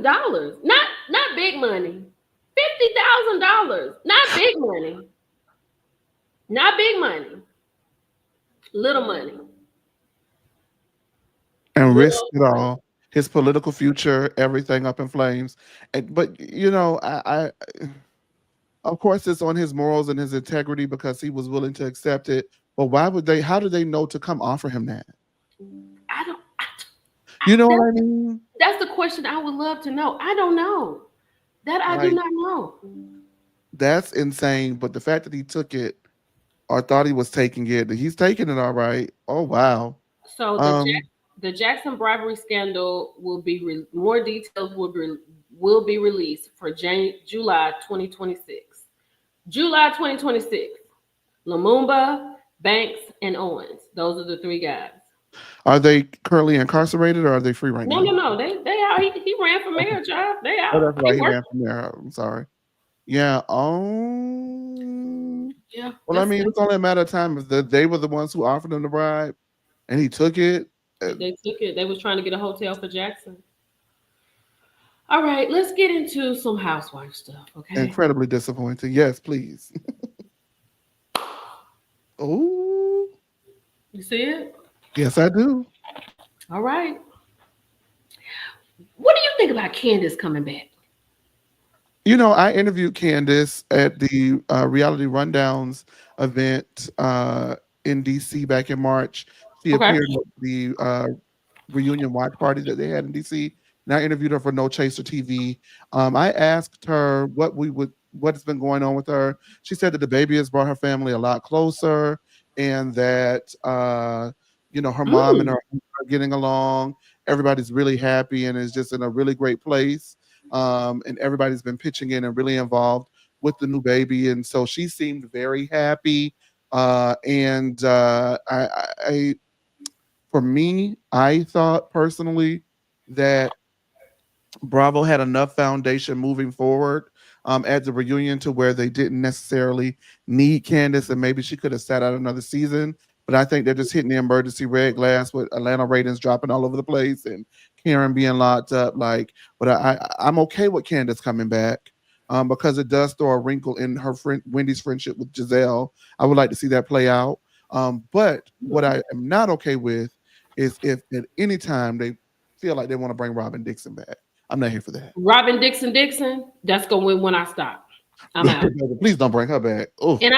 $500,000. Not big money. $50,000. Not big money. Not big money. Little money. And risk Little it money. all. His political future, everything up in flames. But I of course it's on his morals and his integrity because he was willing to accept it. But why would they? How do they know to come offer him that? I don't. You know what That's I mean? that's the question I would love to know. I don't know. That I do Like, not know. that's insane. But the fact that he took it or thought he was taking it, he's taking it all right. Oh wow. So Um. the Jackson bribery scandal will be more details will be released for July 2026. July 2026. Lumumba, Banks, and Owens. Those are the three guys. Are they currently incarcerated or are they free right No, now? no, no. They out. He ran for mayor, child. They Oh, out. that's He right. He working. ran from there. I'm sorry. Yeah. Yeah, Well, I mean, it's only a matter of time if they were the ones who offered him the bribe, and he took it. they took it. They was trying to get a hotel for Jackson. All right, let's get into some housewife stuff, okay? Incredibly disappointing. Yes, please. Oh, You see it? yes, I do. All right. What do you think about Candace coming back? I interviewed Candace at the Reality Rundowns event in DC back in March. She Okay. appeared at the reunion watch party that they had in DC, and I interviewed her for No Chaser TV. I asked her what's been going on with her. She said that the baby has brought her family a lot closer, and that her mom and Mm. her are getting along. Everybody's really happy and is just in a really great place. And everybody's been pitching in and really involved with the new baby, and so she seemed very happy. And I for me, I thought personally that Bravo had enough foundation moving forward at the reunion to where they didn't necessarily need Candace, and maybe she could have sat out another season. But I think they're just hitting the emergency red glass with Atlanta ratings dropping all over the place and Karen being locked up. But I'm okay with Candace coming back because it does throw a wrinkle in her friend Wendy's friendship with Giselle. I would like to see that play out. But what I am not okay with is if at any time they feel like they want to bring Robin Dixon back. I'm not here for that. Robin Dixon. That's gonna win when I stop. I'm out. Please don't bring her back. Oh, And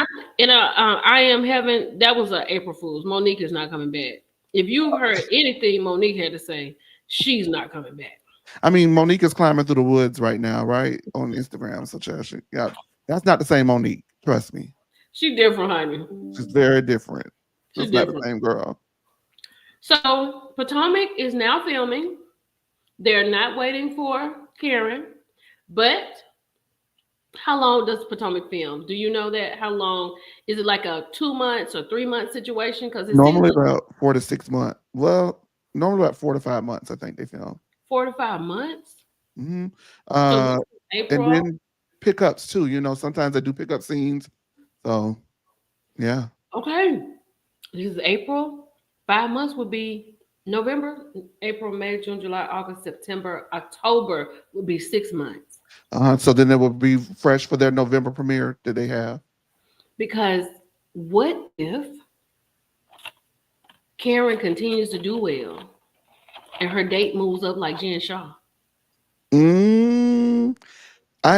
I am having that was a April Fool's. Monique is not coming back. If you heard anything Monique had to say, she's not coming back. I mean, Monique is climbing through the woods right now, right on Instagram. So, yeah, that's not the same Monique. Trust me, She different, honey. she's very different. She's That's not the different. same girl. So Potomac is now filming. They're not waiting for Karen, but how long does Potomac film? Do you know that? How long is it? Like a 2 months or 3 month situation? Because it seems Normally like about 4 to 6 months. Well, normally about 4 to 5 months. I think they film. 4 to 5 months. hmm So this Uh, is and April. then pickups too. Sometimes they do pickup scenes. So yeah. Okay, this is April. 5 months would be November, April, May, June, July, August, September, October would be 6 months. So then it will be fresh for their November premiere that they have. Because what if Karen continues to do well and her date moves up like Jen Shaw? Mm,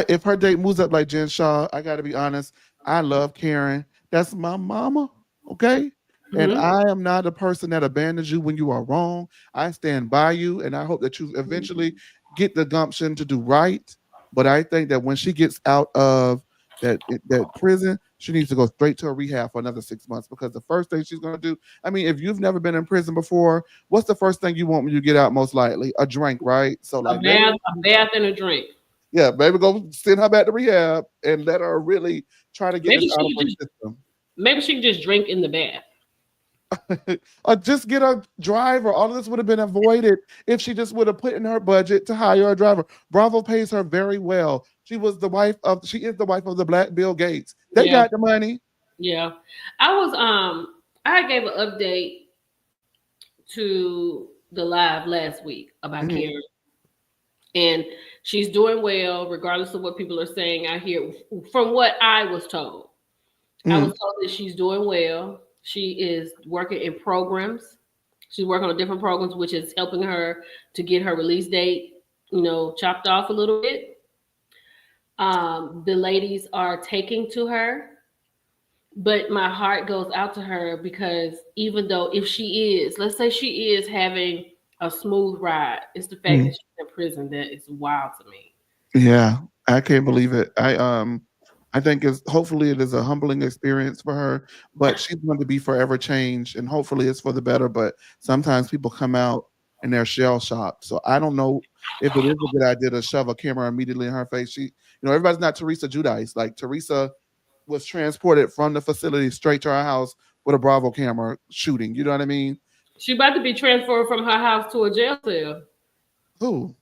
if her date moves up like Jen Shaw, I got to be honest. I love Karen. That's my mama. Okay. And Hmm. I am not a person that abandons you when you are wrong. I stand by you, and I hope that you eventually get the gumption to do right. But I think that when she gets out of that prison, she needs to go straight to a rehab for another 6 months because the first thing she's going to do. I mean, if you've never been in prison before, what's the first thing you want when you get out? Most likely a drink, right? So A like maybe bath, a bath and a drink. yeah, maybe go send her back to rehab and let her really try to get this Maybe out of she her could just system. maybe she could just drink in the bath. Or just get a driver. All of this would have been avoided if she just would have put in her budget to hire a driver. Bravo pays her very well. She is the wife of the Black Bill Gates. They Yeah, got the money. yeah. I gave an update to the live last week about Mhm, Karen. And she's doing well, regardless of what people are saying. I hear from what I was told. I was mhm, told that she's doing well. She is working in programs. She's working on different programs, which is helping her to get her release date, chopped off a little bit. The ladies are taking to her, but my heart goes out to her because even though if she is, let's say she is having a smooth ride, it's the fact that mhm. she's in prison that is wild to me. Yeah, I can't believe it. I think it's hopefully it is a humbling experience for her, but she's going to be forever changed, and hopefully it's for the better. But sometimes people come out and they're shell shocked, so I don't know if it is a good idea to shove a camera immediately in her face. Everybody's not Teresa Judice. Like Teresa was transported from the facility straight to our house with a Bravo camera shooting. You know what I mean? She about to be transferred from her house to a jail cell. Who?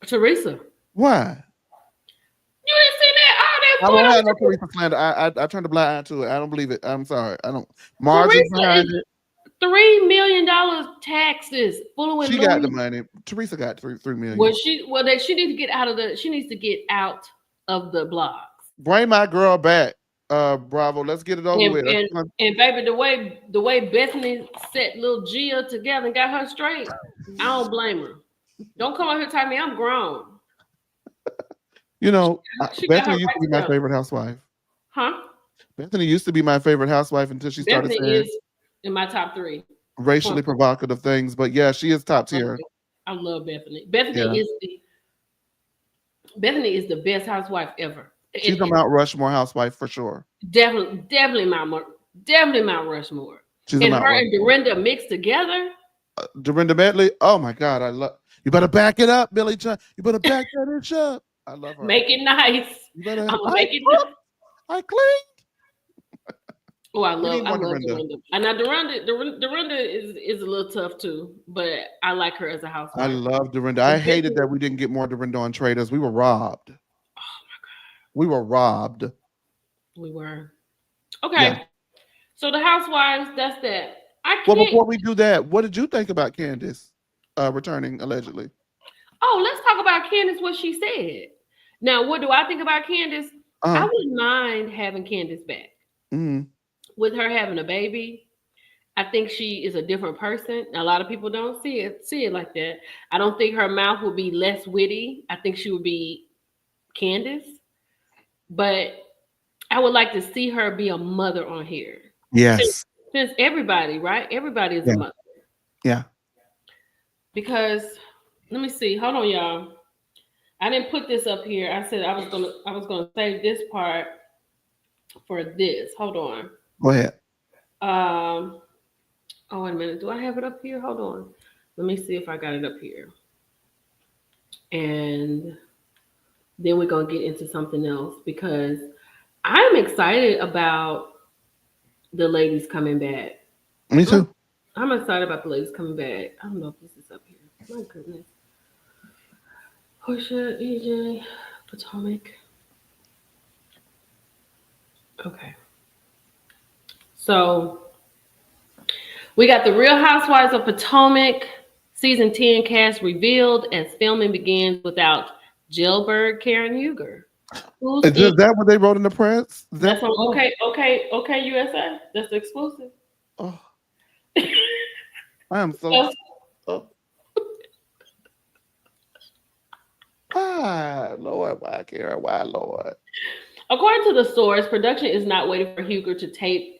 Teresa. Why? You ain't seen that? All I won't have no that Teresa slander. I turned a blind eye to it. I don't believe it. I'm sorry. I don't. footage. Margins Teresa behind is it. $3 million taxes. Fooling with She got the Louis. money. Teresa got 3 million. Well, she needs to get out of the. She needs to get out of the blogs. Bring my girl back. Bravo. Let's get it over And, with. and and baby, the way Bethany set little Gia together and got her straight, I don't blame her. Don't come out here telling me I'm grown. You know, She got her Bethany used to right be my together. favorite housewife. Huh? Bethany used to be my favorite housewife until she started Bethany saying is in my top 3. racially provocative things. But yeah, she is top tier. I love Bethany. Yeah. Bethany is the best housewife ever. She's a Mount Rushmore housewife for sure. Definitely Mount Rushmore. She's a And Mount her Rushmore. and Dorinda mixed together. Dorinda Medley. Oh my God, I love. You better back it up, Billy John. You better back that bitch up. I love her. Make it nice. You better. I'm gonna make it nice. I clean. Oh, I We need love more Dorinda. Dorinda. And now Dorinda is a little tough too, but I like her as a housewife. I love Dorinda. I hated that we didn't get more Dorinda on Traders. We were robbed. Oh my God. We were robbed. We were. Okay. Yeah. So the Housewives, that's that. I can't. Well, before we do that, what did you think about Candace returning allegedly? Oh, let's talk about Candace, what she said. Now, what do I think about Candace? I wouldn't mind having Candace back. Mm-hmm. With her having a baby, I think she is a different person. A lot of people don't see it like that. I don't think her mouth would be less witty. I think she would be Candace. But I would like to see her be a mother on here. Yes. Since everybody, right? Everybody is a mother. Yeah. Because let me see. Hold on, y'all. I didn't put this up here. I said I was gonna save this part for this. Hold on. Go ahead. Oh, wait a minute. Do I have it up here? Hold on. Let me see if I got it up here. And then we're gonna get into something else because I'm excited about the ladies coming back. Me too. I'm excited about the ladies coming back. I don't know if this is up here. My goodness. Portia, EJ, Potomac. Okay. So we got the Real Housewives of Potomac season 10 cast revealed as filming begins without jailbird Karen Huger. Is that what they wrote in the press? That's on okay, USA. That's the exclusive. Oh. I am so. Why, Lord? Why, Karen? Why, Lord? According to the source, production is not waiting for Huger to tape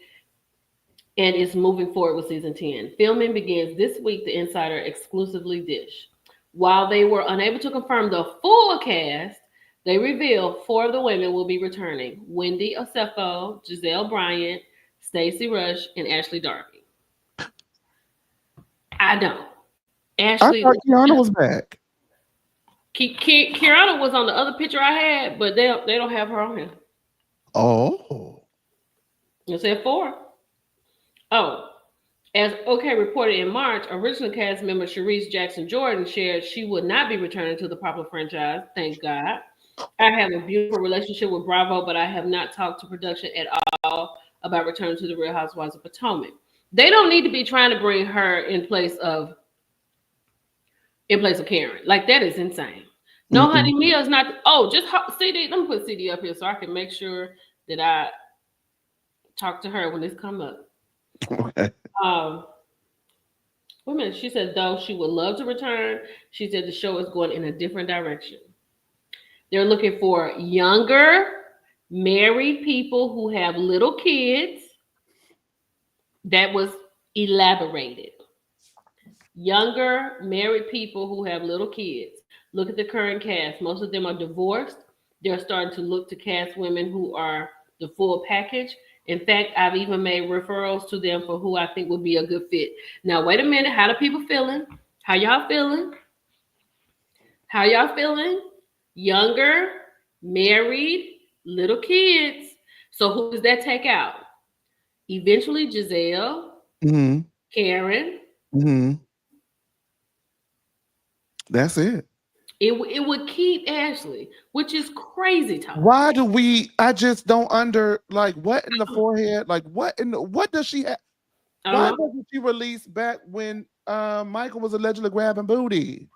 and is moving forward with season 10. Filming begins this week, the insider exclusively dish. While they were unable to confirm the full cast, they revealed 4 of the women will be returning: Wendy Osefo, Giselle Bryant, Stacey Rush, and Ashley Darby. I don't. Ashley. I thought Kiana was back. Kiana was on the other picture I had, but they don't have her on here. Oh. It said 4. Oh. As OK reported in March, original cast member Sharice Jackson Jordan shared she would not be returning to the popular franchise. Thank God. I have a beautiful relationship with Bravo, but I have not talked to production at all about returning to the Real Housewives of Potomac. They don't need to be trying to bring her in place of Karen. Like, that is insane. No, honey, Mia's not. Just CD. Let me put CD up here so I can make sure that I talk to her when this come up. Okay. Wait a minute. She said, though she would love to return, she said the show is going in a different direction. They're looking for younger, married people who have little kids. That was elaborated. Younger, married people who have little kids. Look at the current cast. Most of them are divorced. They're starting to look to cast women who are the full package. In fact, I've even made referrals to them for who I think would be a good fit. Now, wait a minute. How do people feeling? How y'all feeling? How y'all feeling? Younger, married, little kids. So who does that take out? Eventually, Giselle, Mm-hmm. Karen. Mm-hmm. That's it. It would keep Ashley, which is crazy talk. Why do we? I just don't under like what in the forehead? Like what in the, what does she have? I don't Why know. wasn't she released back when Michael was allegedly grabbing booty?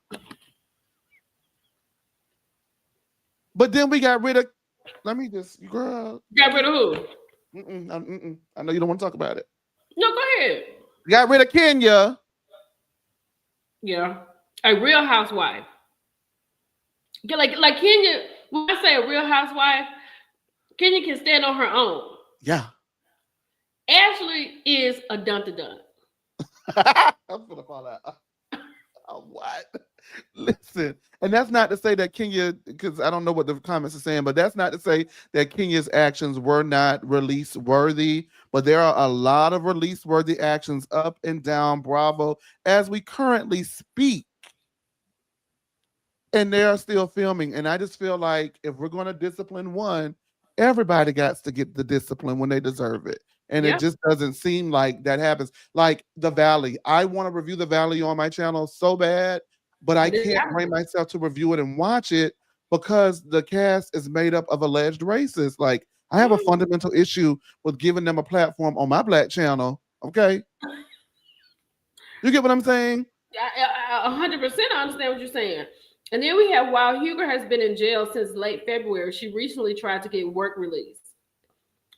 But then we got rid of. Let me just, girl. Got rid of who? I know you don't want to talk about it. No, go ahead. Got rid of Kenya. Yeah, a real housewife. Yeah, like Kenya. When I say a real housewife, Kenya can stand on her own. Yeah. Ashley is a dun to dun. I'm gonna fall out. What? Listen, and that's not to say that Kenya, because I don't know what the comments are saying, but that's not to say that Kenya's actions were not release worthy. But there are a lot of release worthy actions up and down Bravo as we currently speak. And they are still filming. And I just feel like if we're going to discipline one, everybody got to get the discipline when they deserve it. And it Yeah. just doesn't seem like that happens. Like The Valley, I want to review The Valley on my channel so bad, but I But it's can't bring happening. myself to review it and watch it because the cast is made up of alleged racists. Like, I have a fundamental issue with giving them a platform on my black channel. Okay, you get what I'm saying? 100%. I understand what you're saying. And then we have while Huger has been in jail since late February, she recently tried to get work release.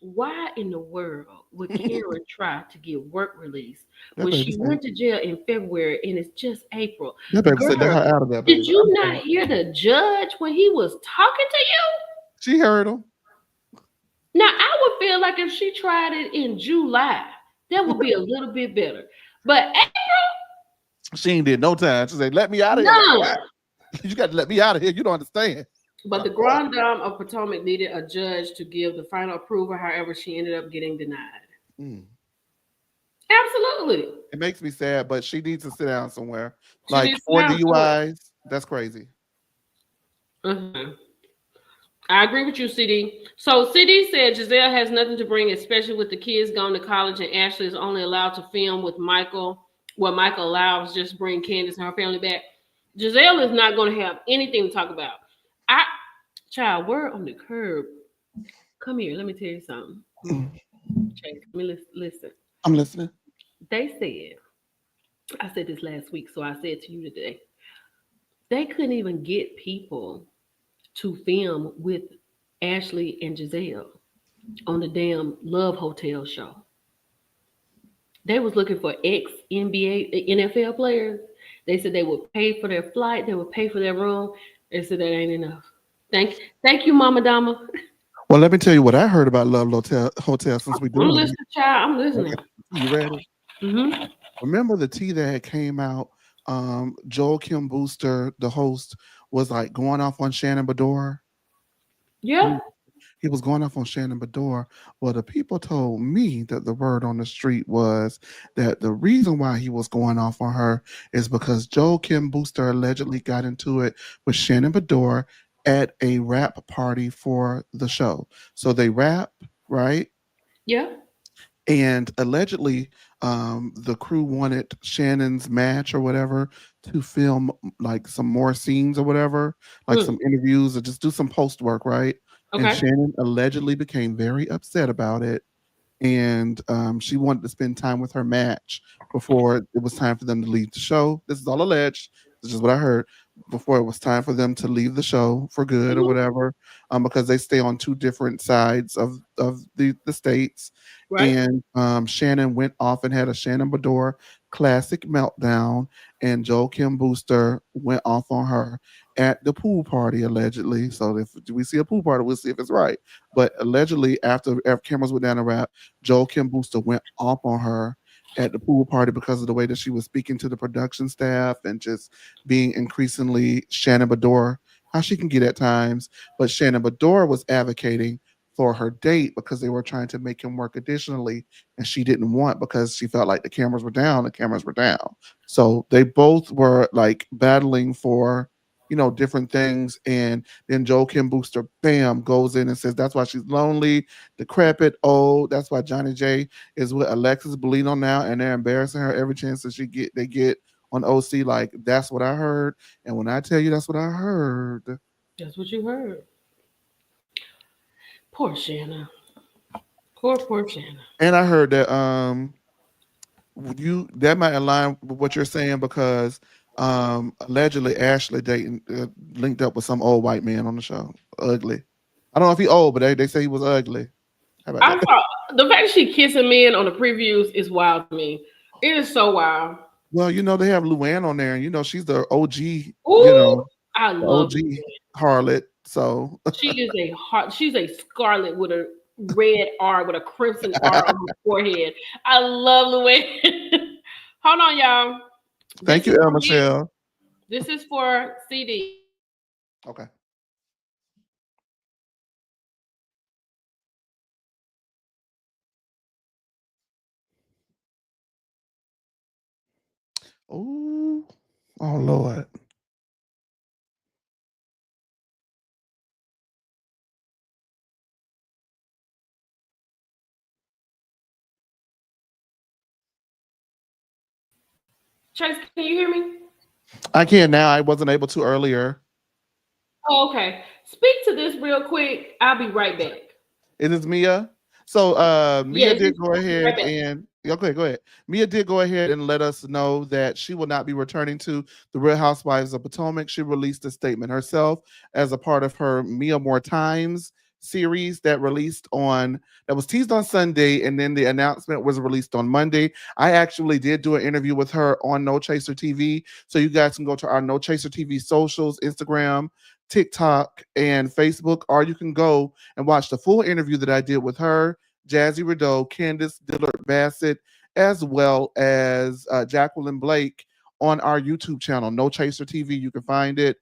Why in the world would Karen try to get work release That when baby she said, went to jail in February and it's just April? that baby said, let Girl, her out of there, did baby. you not hear the judge when he was talking to you? She heard him. Now, I would feel like if she tried it in July, that would be a little bit better. But She ain't did no time. She said, let me out of here. none. You got to let me out of here. You don't understand. But the Grand Dame of Potomac needed a judge to give the final approval. However, she ended up getting denied. Mm. Absolutely. It makes me sad, but she needs to sit down somewhere. She Like needs to 4 now do it. DUIs, that's crazy. Mhm. I agree with you, CD. So CD said Giselle has nothing to bring, especially with the kids going to college, and Ashley is only allowed to film with Michael. What Michael allows, just bring Candace and her family back. Giselle is not going to have anything to talk about. I, child, word on the curb. Come here, let me tell you something. Mm. Chase, let me listen. I'm listening. They said, I said this last week, so I said to you today, they couldn't even get people to film with Ashley and Giselle on the damn Love Hotel show. They was looking for ex NBA, NFL players. They said they would pay for their flight, they would pay for their room. They said that ain't enough. Thank you, Mama Dama. Well, let me tell you what I heard about Love Hotel since we I'm doing it. listening, child. I'm Okay. listening. You ready? Mm-hmm. Remember the tea that had came out? Joel Kim Booster, the host, was like going off on Shannon Bedore. Yeah. He was going off on Shannon Bedore. Well, the people told me that the word on the street was that the reason why he was going off on her is because Joel Kim Booster allegedly got into it with Shannon Bedore at a rap party for the show. So they rap, right? Yeah. And allegedly, the crew wanted Shannon's match or whatever to film like some more scenes or whatever, like Mm. some interviews or just do some post work, right? And Okay. Shannon allegedly became very upset about it. And she wanted to spend time with her match before it was time for them to leave the show. This is all alleged. This is what I heard before it was time for them to leave the show for good or Mhm. whatever, because they stay on two different sides of the states. Right. And Shannon went off and had a Shannon Bedore classic meltdown, and Joel Kim Booster went off on her at the pool party allegedly. So if we see a pool party, we'll see if it's right. But allegedly, after cameras were down a wrap, Joel Kim Booster went off on her at the pool party because of the way that she was speaking to the production staff and just being increasingly Shannon Bedore, how she can get at times. But Shannon Bedore was advocating for her date because they were trying to make him work additionally, and she didn't want because she felt like the cameras were down. The cameras were down, so they both were like battling for different things. And then Joel Kim Booster, bam, goes in and says that's why she's lonely, decrepit, old. That's why Johnny J is with Alexis Bellino now, and they're embarrassing her every chance that they get on OC. Like, that's what I heard. And when I tell you that's what I heard. That's what you heard. Poor Shanna. Poor Shanna. And I heard that that might align with what you're saying because allegedly Ashley dating linked up with some old white man on the show. Ugly. I don't know if he old, but they say he was ugly. How about I that? saw the fact she kissing men on the previews is wild to me. It is so wild. Well, they have Luann on there, and she's the OG, Ooh, I the love OG it. harlot. So She is a heart. She's a scarlet with a red R with a crimson R on her forehead. I love Luann. Hold on, y'all. This thank is you, El for me. Michelle. This is for CD. Okay. Oh, oh Lord. Chase, can you hear me? I can now. I wasn't able to earlier. Oh, okay. Speak to this real quick. I'll be right back. It is Mia. So Mia Yes, did go I'll be right ahead back. and okay, go ahead. Mia did go ahead and let us know that she will not be returning to the Real Housewives of Potomac. She released a statement herself as a part of her Mia More Times series that was teased on Sunday, and then the announcement was released on Monday. I actually did do an interview with her on No Chaser TV. So you guys can go to our No Chaser TV socials, Instagram, TikTok, and Facebook, or you can go and watch the full interview that I did with her, Jazzy Rideau, Candace Dillard Bassett, as well as Jacqueline Blake on our YouTube channel, No Chaser TV. You can find it.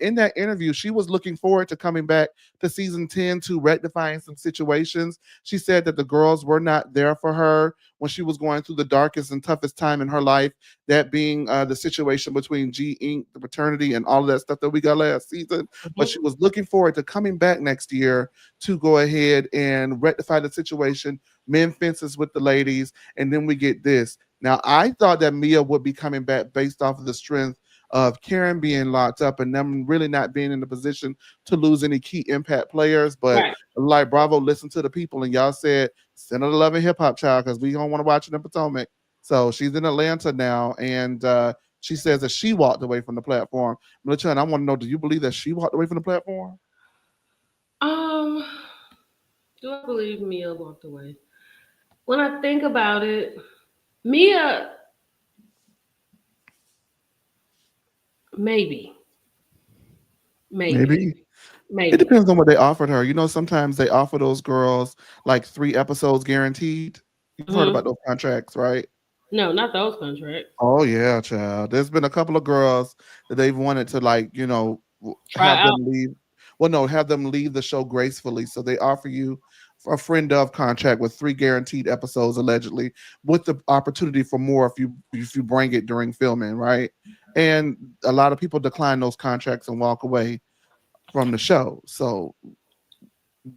In that interview, she was looking forward to coming back to season 10 to rectifying some situations. She said that the girls were not there for her when she was going through the darkest and toughest time in her life, that being the situation between G Inc., the fraternity, and all of that stuff that we got last season. But she was looking forward to coming back next year to go ahead and rectify the situation, mend fences with the ladies, and then we get this. Now, I thought that Mia would be coming back based off of the strength of Karen being locked up and them really not being in the position to lose any key impact players. But Right. like Bravo, listen to the people, and y'all said send her the Love and Hip Hop child because we don't want to watch it in Potomac. So she's in Atlanta now, and she says that she walked away from the platform. Melissa, and I want to know, do you believe that she walked away from the platform? Um, do I believe Mia walked away? When I think about it, Mia, maybe, maybe, Maybe. It maybe. depends on what they offered her. Sometimes they offer those girls like 3 episodes guaranteed. You've heard Hmm. about those contracts, right? No, not those contracts. Oh yeah, child. There's been a couple of girls that they've wanted to Try have out. them leave. Well, no, have them leave the show gracefully. So they offer you a friend of contract with 3 guaranteed episodes allegedly, with the opportunity for more if you bring it during filming, right? And a lot of people decline those contracts and walk away from the show. So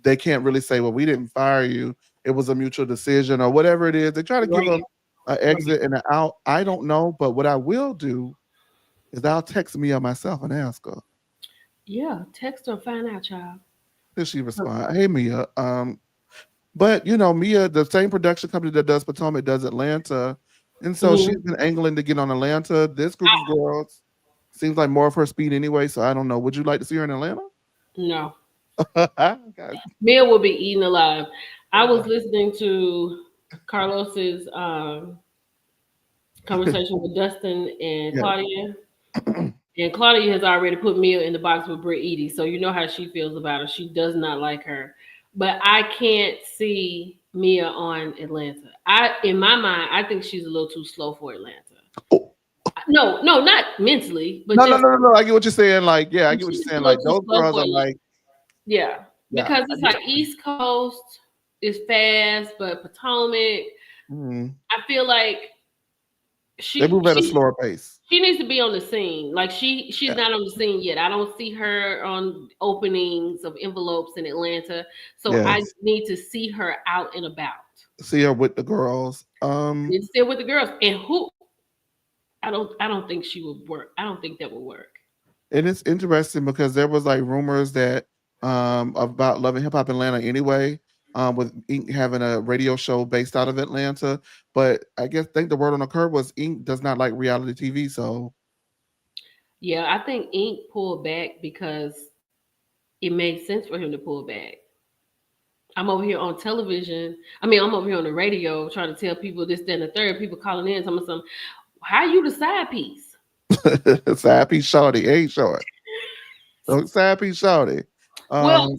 they can't really say, well, we didn't fire you. It was a mutual decision or whatever it is. They try to give Right. them an Right. exit and an out. I don't know. But what I will do is I'll text Mia myself and ask her. Yeah, text or find out, child. Did she respond? Hey, Mia. But Mia, the same production company that does Potomac does Atlanta. And so she's Mhm. been angling to get on Atlanta. This group of girls seems like more of her speed anyway. So I don't know. Would you like to see her in Atlanta? No, Okay. Mia will be eaten alive. I was listening to Carlos's conversation with Dustin and Yeah. Claudia, and Claudia has already put Mia in the box with Britt Edie, so you know how she feels about her. She does not like her, but I can't see Mia on Atlanta. In my mind, I think she's a little too slow for Atlanta. Oh, No, no, not mentally, but no, no, just no, no, no. I get what you're saying. Like, yeah, I get what she's you're just a saying. little Like, too those slow girls for are Atlanta. like, Yeah, yeah. because it's like East Coast is fast, but Potomac, Mhm. I feel like They She move at a she slower pace. she needs to be on the scene. Like she's Yeah. not on the scene yet. I don't see her on openings of envelopes in Atlanta. So I Yes. need to see her out and about. See her with the girls. And still with the girls. And who I don't think she would work. I don't think that would work. And it's interesting because there was like rumors that about Love and Hip Hop Atlanta anyway, with Ink having a radio show based out of Atlanta. But I guess think the word on the curb was Ink does not like reality TV. So Yeah, I think Ink pulled back because it made sense for him to pull back. I'm over here on television. I mean, I'm over here on the radio trying to tell people this, that, and the third. People calling in, telling me something. How you the side piece? side piece shorty, ain't short. So side piece shorty. Well, Um,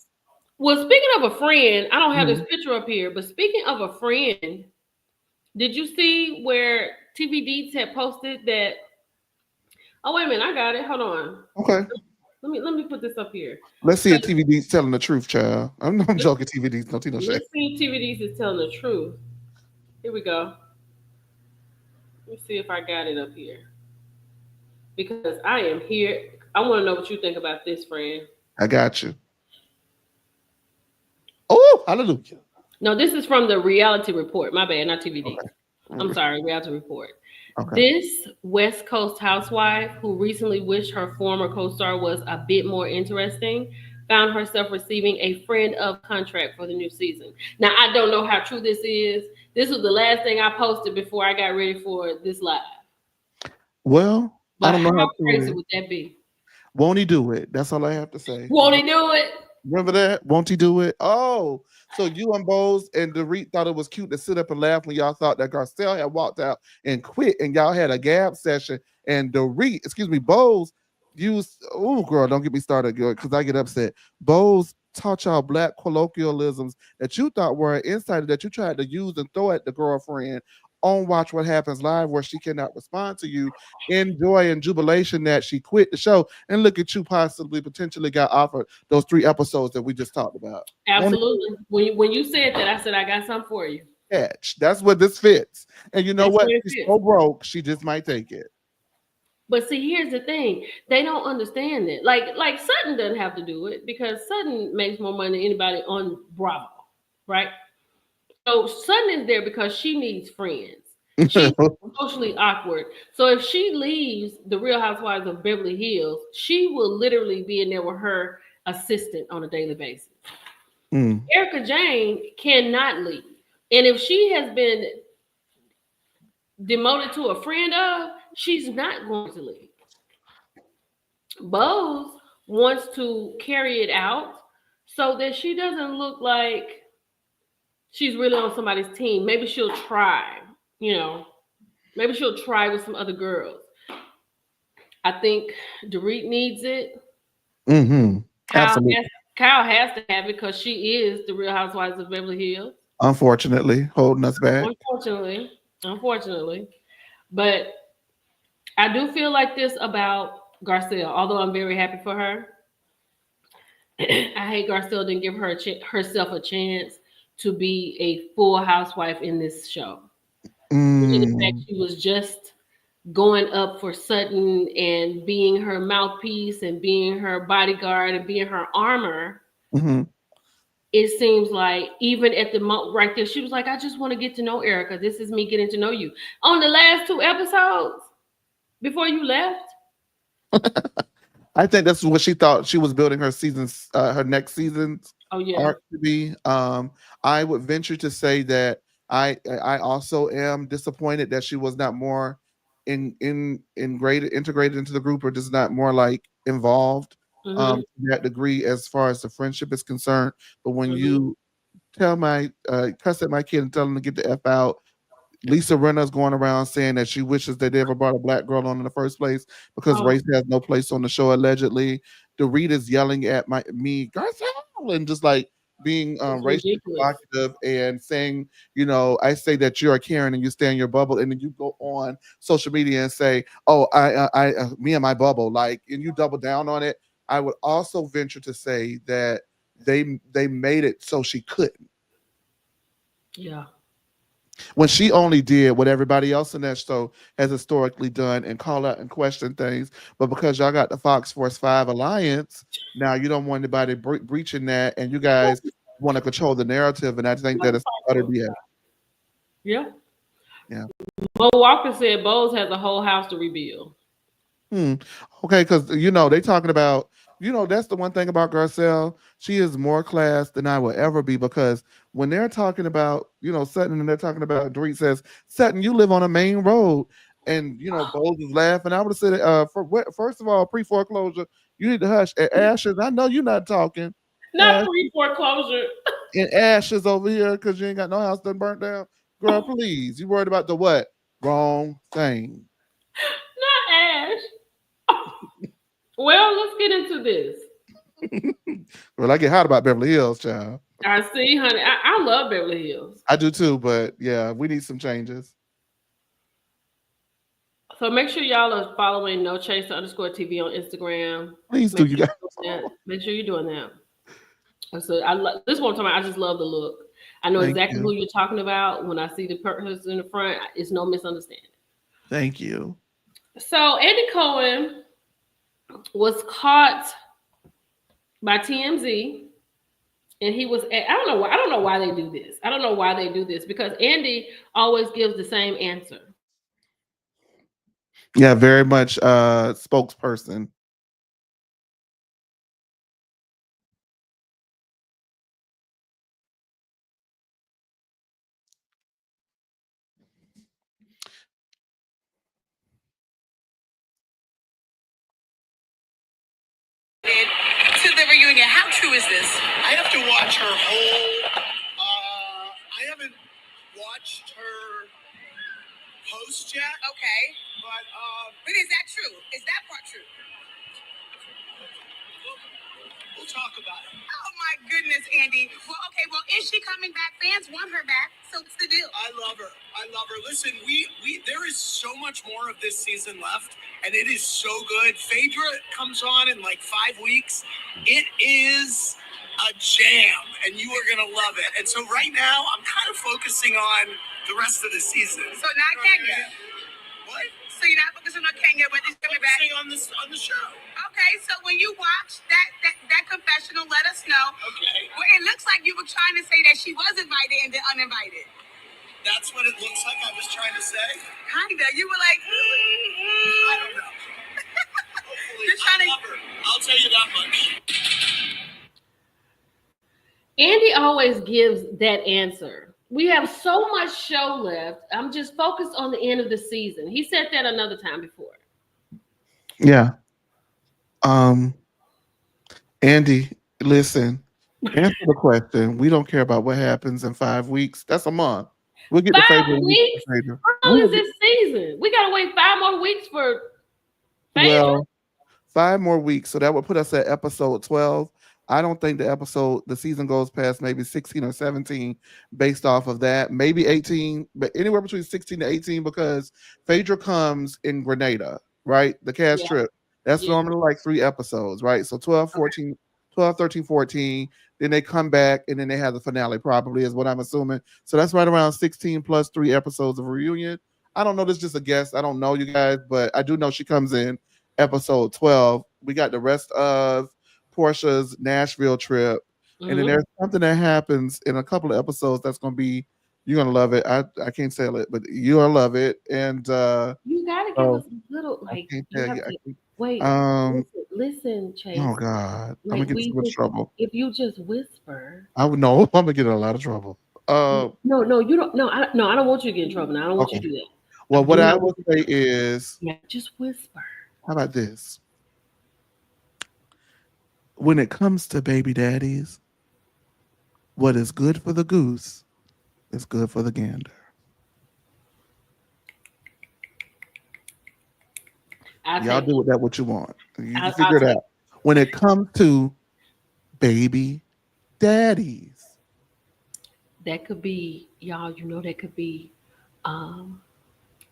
well, speaking of a friend, I don't have this mhm. picture up here, but speaking of a friend, did you see where TV Deets had posted that? Oh, wait a minute, I got it. Hold on. Okay. Let me put this up here. Let's see if TVD's telling the truth, child. I'm joking. TVD's no Tino Shay. Let's see if TV Deets is telling the truth. Here we go. Let me see if I got it up here because I am here. I want to know what you think about this, friend. I got you. Oh, hallelujah. No, this is from the Reality Report. My bad, not TVD. Okay. I'm Okay. sorry, Reality Report. Okay. This West Coast housewife who recently wished her former co-star was a bit more interesting found herself receiving a friend of contract for the new season. Now, I don't know how true this is. This was the last thing I posted before I got ready for this live. Well, I But don't know how how true it crazy is. would that be? Won't he do it? That's all I have to say. Won't he do it? Remember that? Won't he do it? Oh, so you and Bose and Dorit thought it was cute to sit up and laugh when y'all thought that Garcelle had walked out and quit, and y'all had a gab session. And Bose used. Oh, girl, don't get me started, girl, because I get upset. Bose taught y'all black colloquialisms that you thought were an insight that you tried to use and throw at the girlfriend on Watch What Happens Live, where she cannot respond to you in joy and jubilation that she quit the show. And look at you, possibly potentially got offered those 3 episodes that we just talked about. Won't Absolutely. When you said that, I said I got something for you. catch? That's what this fits. And you know That's what? where it She's fits. so broke, she just might take it. But see, here's the thing: they don't understand it. Like Sutton doesn't have to do it because Sutton makes more money than anybody on Bravo, right? So Sutton is there because she needs friends. She's socially awkward. So if she leaves the Real Housewives of Beverly Hills, she will literally be in there with her assistant on a daily basis. Mm. Erica Jane cannot leave. And if she has been demoted to a friend of, she's not going to leave. Bose wants to carry it out so that she doesn't look like she's really on somebody's team. Maybe she'll try, you know, maybe she'll try with some other girls. I think Dorit needs it. Mm-hmm. Kyle Absolutely. has, Kyle has to have it because she is the Real Housewives of Beverly Hills. Unfortunately, holding us back. Unfortunately. But I do feel like this about Garcelle, although I'm very happy for her. I hate Garcelle didn't give herself a chance to be a full housewife in this show. In fact, Mm. she was just going up for Sutton and being her mouthpiece and being her bodyguard and being her armor. Mm-hmm. It seems like even at the right there, she was like, I just want to get to know Erica. This is me getting to know you. On the last 2 episodes, before you left. I think that's what she thought she was building her next season's Oh yeah. arc to be. I would venture to say that I also am disappointed that she was not more integrated into the group, or just not more like involved Mm-hmm. to that degree as far as the friendship is concerned. But when Mm-hmm. you tell my cuss at my kid and tell him to get the F out, Lisa Rinna's going around saying that she wishes that they ever brought a black girl on in the first place because Oh, race has no place on the show, allegedly. Dorita's yelling at me, Garcelle, and just like being it's racially ridiculous. provocative and saying, I say that you're a Karen and you stay in your bubble, and then you go on social media and say, oh, me and my bubble, like, and you double down on it. I would also venture to say that they made it so she couldn't. Yeah. when she only did what everybody else in that show has historically done and call out and question things. But because y'all got the Fox Force 5 alliance, now you don't want anybody breaching that, and you guys want to control the narrative. And I think that it's utter BS. Yeah. Yeah. Mo Walker said Bose has a whole house to rebuild. Hmm. Okay, because they talking about, that's the one thing about Garcelle. She is more class than I will ever be, because when they're talking about, Sutton, and they're talking about, Dorit says, Sutton, you live on a main road. And Bowles is laughing. I would have said, first of all, pre-foreclosure, you need to hush. And Ashes, I know you're not talking. Not pre-foreclosure. And Ashes over here because you ain't got no house done burnt down. Girl, please. You worried about the what? Wrong thing. Not Ash. Well, let's get into this. Well, I get hot about Beverly Hills, child. I see, honey. I love Beverly Hills. I do too, but yeah, we need some changes. So make sure y'all are following No Chaser _TV on Instagram. Please do, you guys. Make sure you're doing that. So this one time I just love the look. I know exactly who you're talking about. When I see the person in the front, it's no misunderstanding. Thank you. So Andy Cohen was caught by TMZ, and he was. I don't know why they do this. I don't know why they do this, because Andy always gives the same answer. Yeah, very much spokesperson. To the reunion, how true is this? I have to watch her whole. I haven't watched her post yet. Okay, but is that true? Is that part true? We'll talk about it. Oh my goodness, Andy. Well, okay. Well, is she coming back? Fans want her back. So what's the deal? I love her. Listen, we there is so much more of this season left, and it is so good. Phaedra comes on in like 5 weeks. It is a jam, and you are gonna love it. And so right now, I'm kind of focusing on the rest of the season. So not Kenya. What? So you're not focusing on Kenya, but it's coming back on the show. Okay, so when you watch that confessional, let us know. Okay. Well, it looks like you were trying to say that she was invited and then uninvited. That's what it looks like I was trying to say. Kinda. You were like, I don't know. You're trying to. I'll tell you that much. Andy always gives that answer. We have so much show left. I'm just focused on the end of the season. He said that another time before. Yeah. Andy, listen. Answer the question. We don't care about what happens in 5 weeks. That's a month. We'll get 5 weeks? How long is this season? We gotta wait 5 more weeks for Phaedra. Well, 5 more weeks. So that would put us at episode 12. I don't think the season goes past maybe 16 or 17 based off of that. Maybe 18, but anywhere between 16 to 18, because Phaedra comes in Grenada, right? The cast trip. That's normally like 3 episodes, right? So 12, 14, 12, 13, 14. Then they come back, and then they have the finale, probably, is what I'm assuming. So that's right around 16 plus 3 episodes of reunion. I don't know. This is just a guess. I don't know, you guys, but I do know she comes in episode 12. We got the rest of Portia's Nashville trip. And then there's something that happens in a couple of episodes that's going to be, you're going to love it. I can't say it, but you're going to love it. And you got to give us a little, like, wait, listen, Chase. Oh, God. Like, I'm going to get in so much trouble. If you just whisper. I would know. I'm going to get in a lot of trouble. No, you don't. No, I don't want you to get in trouble. Now, I don't want you to do that. Well, what I would say is, just whisper. How about this? When it comes to baby daddies, what is good for the goose is good for the gander. Y'all do with that what you want. You can figure it out. When it comes to baby daddies, that could be, y'all, that could be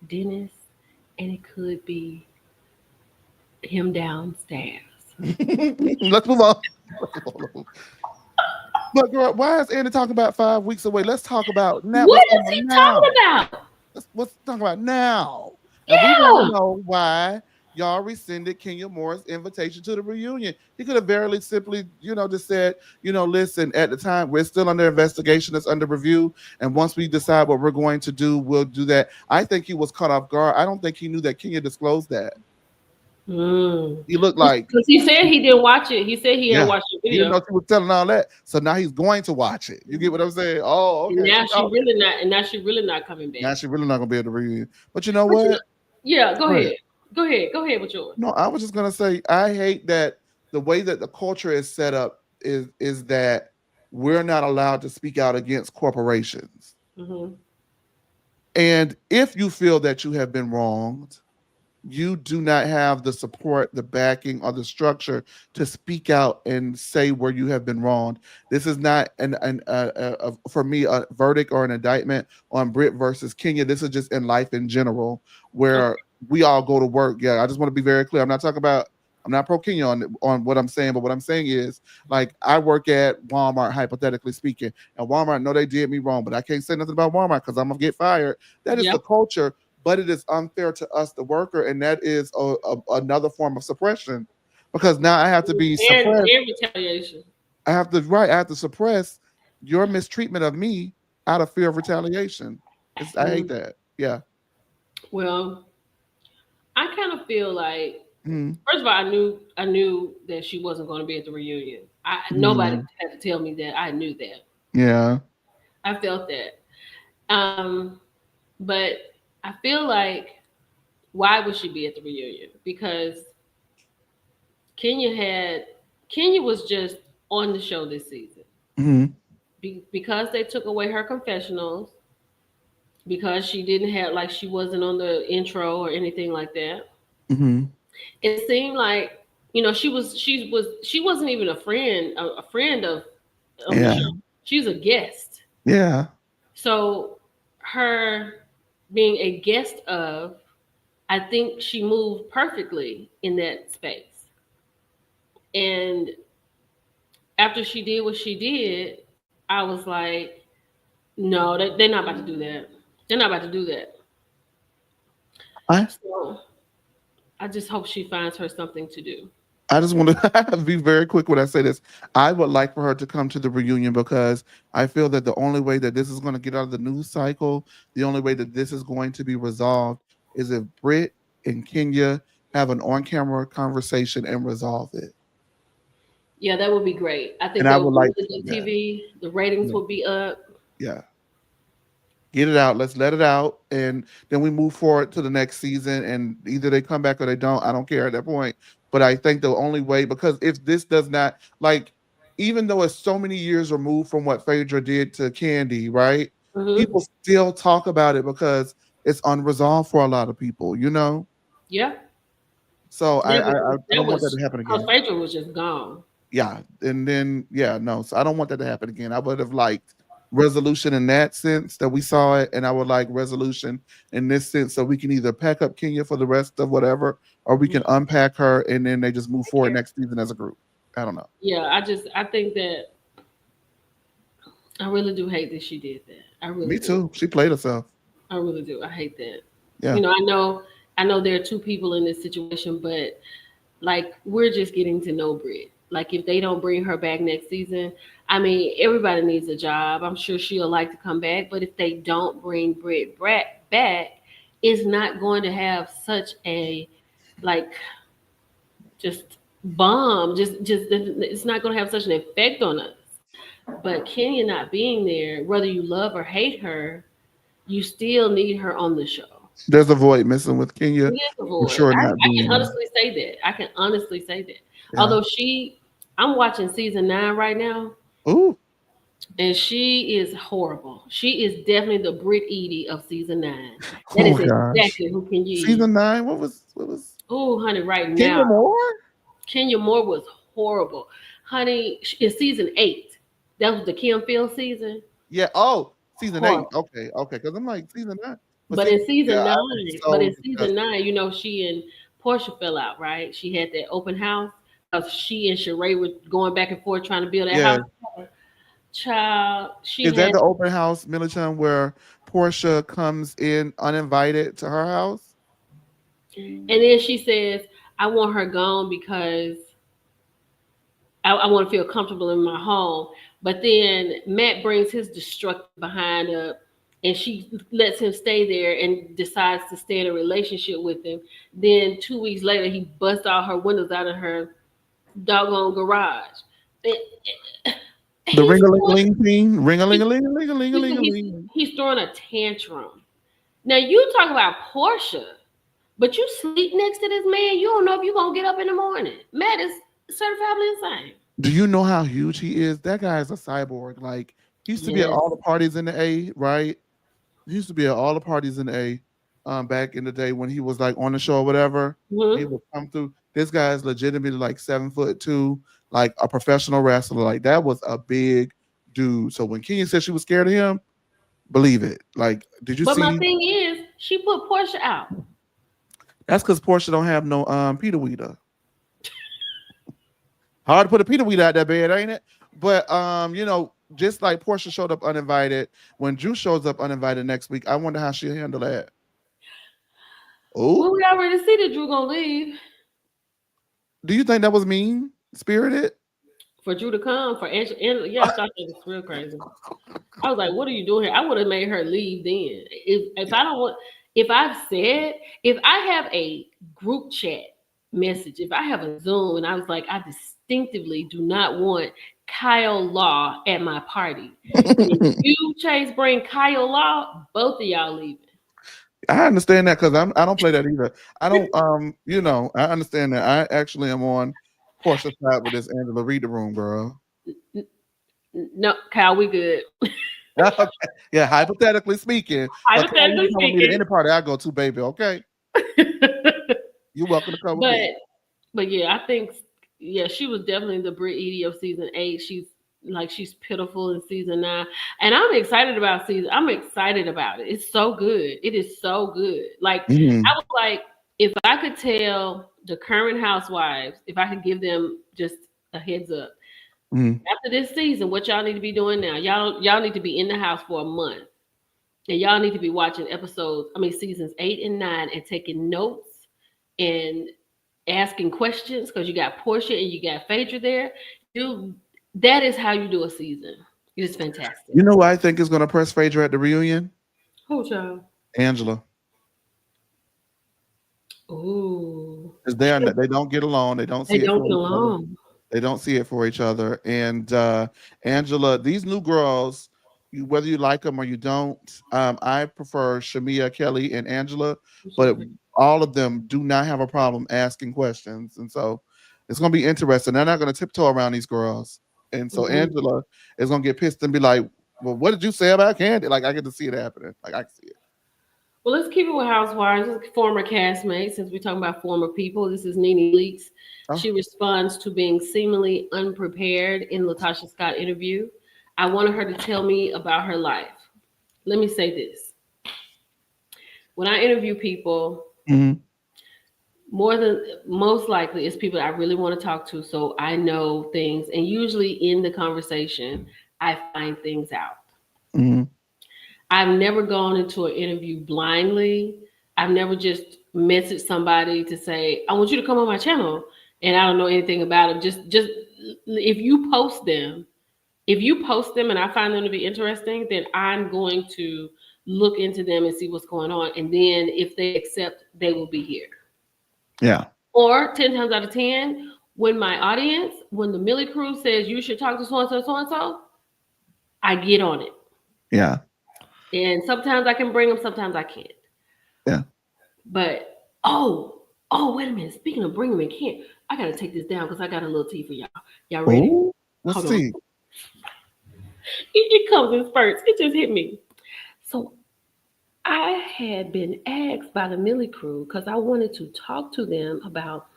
Dennis, and it could be him downstairs. Let's move on. But girl, why is Andy talking about 5 weeks away? Let's talk about now. What What's going is on he now? talking about? Let's talk about now. And we want to Yeah. know why y'all rescinded Kenya Moore's invitation to the reunion. He could have very simply, just said, listen, at the time, we're still under investigation, it's under review. And once we decide what we're going to do, we'll do that. I think he was caught off guard. I don't think he knew that Kenya disclosed that. Mm. He looked like, Because he said he didn't watch it. He said he hadn't yeah. watched the He didn't know video. she was telling all that. So now he's going to watch it. You get what I'm saying? Oh, And okay. now she really not. And now she really not coming Now back. she really not gonna be able to read. But you know But you know, what? yeah. Go Go ahead. ahead. Go ahead. Go ahead with yours. No, I was just gonna say I hate that the way that the culture is set up is that we're not allowed to speak out against corporations. Hmm. And if you feel that you have been wronged, you do not have the support, the backing, or the structure to speak out and say where you have been wronged. This is not for me a verdict or an indictment on Brit versus Kenya. This is just in life in general, Okay. where we all go to work. Yeah, I just want to be very clear. I'm not talking about. I'm not pro Kenya on what I'm saying, but what I'm saying is, like, I work at Walmart, hypothetically speaking, and Walmart know they did me wrong, but I can't say nothing about Walmart because I'm gonna get fired. That is Yeah. the culture, but it is unfair to us, the worker, and that is another form of suppression, because now I have to be suppressed. And retaliation. I have to suppress your mistreatment of me out of fear of retaliation. I hate Mm. that. Yeah. Well, I kind of feel like Mm-hmm. first of all, I knew that she wasn't going to be at the reunion. Nobody Mm-hmm. had to tell me that. I knew that. Yeah. I felt that. But I feel like why would she be at the reunion? Because Kenya had Kenya was just on the show this season Mm-hmm. because they took away her confessionals, because she didn't have like she wasn't on the intro or anything like that. Mm-hmm. It seemed like she wasn't even a friend of the Yeah. show. She's a guest. Yeah. So her being a guest of, I think she moved perfectly in that space. And after she did what she did, I was like, no, they're not about to do that. They're not about to do that. I So I just hope she finds her something to do. I just want to be very quick when I say this. I would like for her to come to the reunion because I feel that the only way that this is going to get out of the news cycle, the only way that this is going to be resolved is if Britt and Kenya have an on-camera conversation and resolve it. Yeah, that would be great. I think And I that would would be like, really good yeah, TV. The ratings yeah, would be up. yeah. Get it out. Let's let it out, and then we move forward to the next season. And either they come back or they don't. I don't care at that point. But I think the only way, because if this does not, like, even though it's so many years removed from what Phaedra did to Candy, right? Hmm. People still talk about it because it's unresolved for a lot of people. Yeah, So I that I, I was I that don't want that was to happen because again. Phaedra was just gone. Yeah, and then yeah, no. So I don't want that to happen again. I would have liked resolution in that sense that we saw it, and I would like resolution in this sense so we can either pack up Kenya for the rest of whatever, or we can unpack her and then they just move Take forward care. next season as a group. I don't know. Yeah, I think that I really do hate that she did that. I really Me do. too. She played herself. I really do. I hate that. Yeah. I know there are two people in this situation, but like we're just getting to know Brit. Like if they don't bring her back next season, I mean, everybody needs a job. I'm sure she'll like to come back, but if they don't bring back, it's not going to have such a like just bomb. Just it's not going to have such an effect on us. But Kenya not being there, whether you love or hate her, you still need her on the show. There's a void missing with Kenya It is a for void. sure not I can being honestly say that. I can honestly say that. there. Yeah. Although I'm watching season 9 right now, Ooh. and she is horrible. She is definitely the Brit Edie of season 9. That Oh is my gosh. exactly who can you. Season 9. What was Oh, honey, right Kenya now, Moore? Kenya Moore was horrible. Honey, in season 8, that was the Kim Field season. Yeah. Oh, season 8. Horrible. Okay. Okay. Because I'm like season 9. But But see, in yeah, season I was 9, but so in season disgusted. 9, she and Portia fell out, right? She had that open house because she and Sheree were going back and forth trying to build that house Yeah. together. child, she Is that had, the open house, Millichan, where Portia comes in uninvited to her house? and then she says, I want her gone because I want to feel comfortable in my home. But then Matt brings his destructive behind up, and she lets him stay there and decides to stay in a relationship with him. Then 2 weeks later, he busts all her windows out of her doggone garage. It- The he's ring a ling a throwing, ling thing, ring a ling he's, a ling a ling a ling a ling a he's, ling. he's throwing a tantrum. Now you talk about Portia, but you sleep next to this man. You don't know if you're gonna get up in the morning. Matt is certifiably insane. Do you know how huge he is? That guy is a cyborg. Like he used to be at Yes. all the parties in the A, right? He used to be at all the parties in the A, back in the day when he was like on the show or whatever. He Hmm. would come through. This guy is legitimately like 7'2", like a professional wrestler. Like that was a big dude. So when Kenya said she was scared of him, believe it. Like, did you But my see? thing is, she put Portia out. That's because Portia don't have no Peter Weeder. Hard to put a Peter Weeder out that bed, ain't it? But just like Portia showed up uninvited, when Drew shows up uninvited next week, I wonder how she'll handle that. Well, Oh, we already see that Drew gonna leave do you think that was mean spirited? for Drew to come for Angela. Yeah, I thought that was real crazy. I was like, "What are you doing here?" I would have made her leave then. If I don't want, if I have a group chat message, if I have a Zoom, and I was like, I distinctively do not want Kyle Law at my party. And if you Chase bring Kyle Law, both of y'all leaving. I understand that because I don't play that either. I don't I understand that. I actually am on Portia's side with this Angela. Read the room, girl. No, Kyle, we good. Okay. Yeah, hypothetically speaking, but Kyle, you can Hypothetically come with me to speaking. any party I go to, baby. Okay, you're welcome to come with but me. but yeah, I think yeah, she was definitely the Brit Edie of season 8. She's pitiful in season 9, and I'm excited about season. I'm excited about it. It's so good. It is so good. Like I Mhm. was like, if I could tell the current housewives, if I could give them just a heads up Mhm. after this season, what y'all need to be doing now? Y'all need to be in the house for a month, and y'all need to be watching episodes. I mean, seasons 8 and 9, and taking notes and asking questions because you got Portia and you got Phaedra there. You that is how you do a season. It is fantastic. You know who I think is going to press Phaedra at the reunion? Who child? Angela. Ooh. Because they don't get along. They don't They see it don't for get each other. along. They don't see it for each other. And Angela, these new girls, whether you like them or you don't, I prefer Shamia, Kelly, and Angela, but all of them do not have a problem asking questions. And so it's going to be interesting. They're not going to tiptoe around these girls. And so Mhm. Angela is going to get pissed and be like, well, what did you say about Candy? Like, I get to see it happening. Like, I can see it. Well, let's keep it with Housewives. Former castmates, since we're talking about former people. This is Nene Leakes. Oh, She responds to being seemingly unprepared in Latasha Scott interview. I wanted her to tell me about her life. Let me say this. When I interview people, mhm. more than most likely it's people I really want to talk to, so I know things, and usually in the conversation I find things out. Mhm. I've never gone into an interview blindly. I've never just messaged somebody to say I want you to come on my channel and I don't know anything about them. Just if you post them, and I find them to be interesting, then I'm going to look into them and see what's going on, and then if they accept, they will be here. Yeah. Or 10 times out of 10, when my audience, when the Millie crew says you should talk to so and so, I get on it. Yeah. And sometimes I can bring them, sometimes I can't. Yeah. But wait a minute. Speaking of bringing them and can't, I gotta take this down because I got a little tea for y'all. Y'all ready? Oh, let's Hold on. see. It comes in spurts. It just hit me. So I had been asked by the Millie crew because I wanted to talk to them about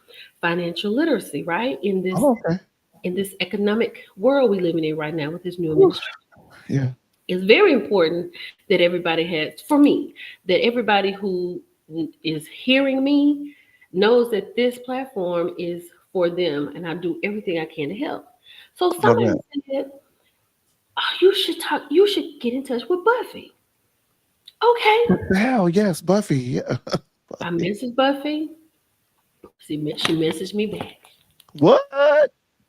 financial literacy, right? Oh, okay. In this economic world we living in right now with this new Whew. administration. Yeah. It's very important that everybody has, for me, that everybody who is hearing me knows that this platform is for them and I do everything I can to help. So Love somebody that. said, You should get in touch with Buffy. Okay. What the hell? Yes, Buffy. Yeah. I Buffy. messaged Buffy. She messaged me back. What?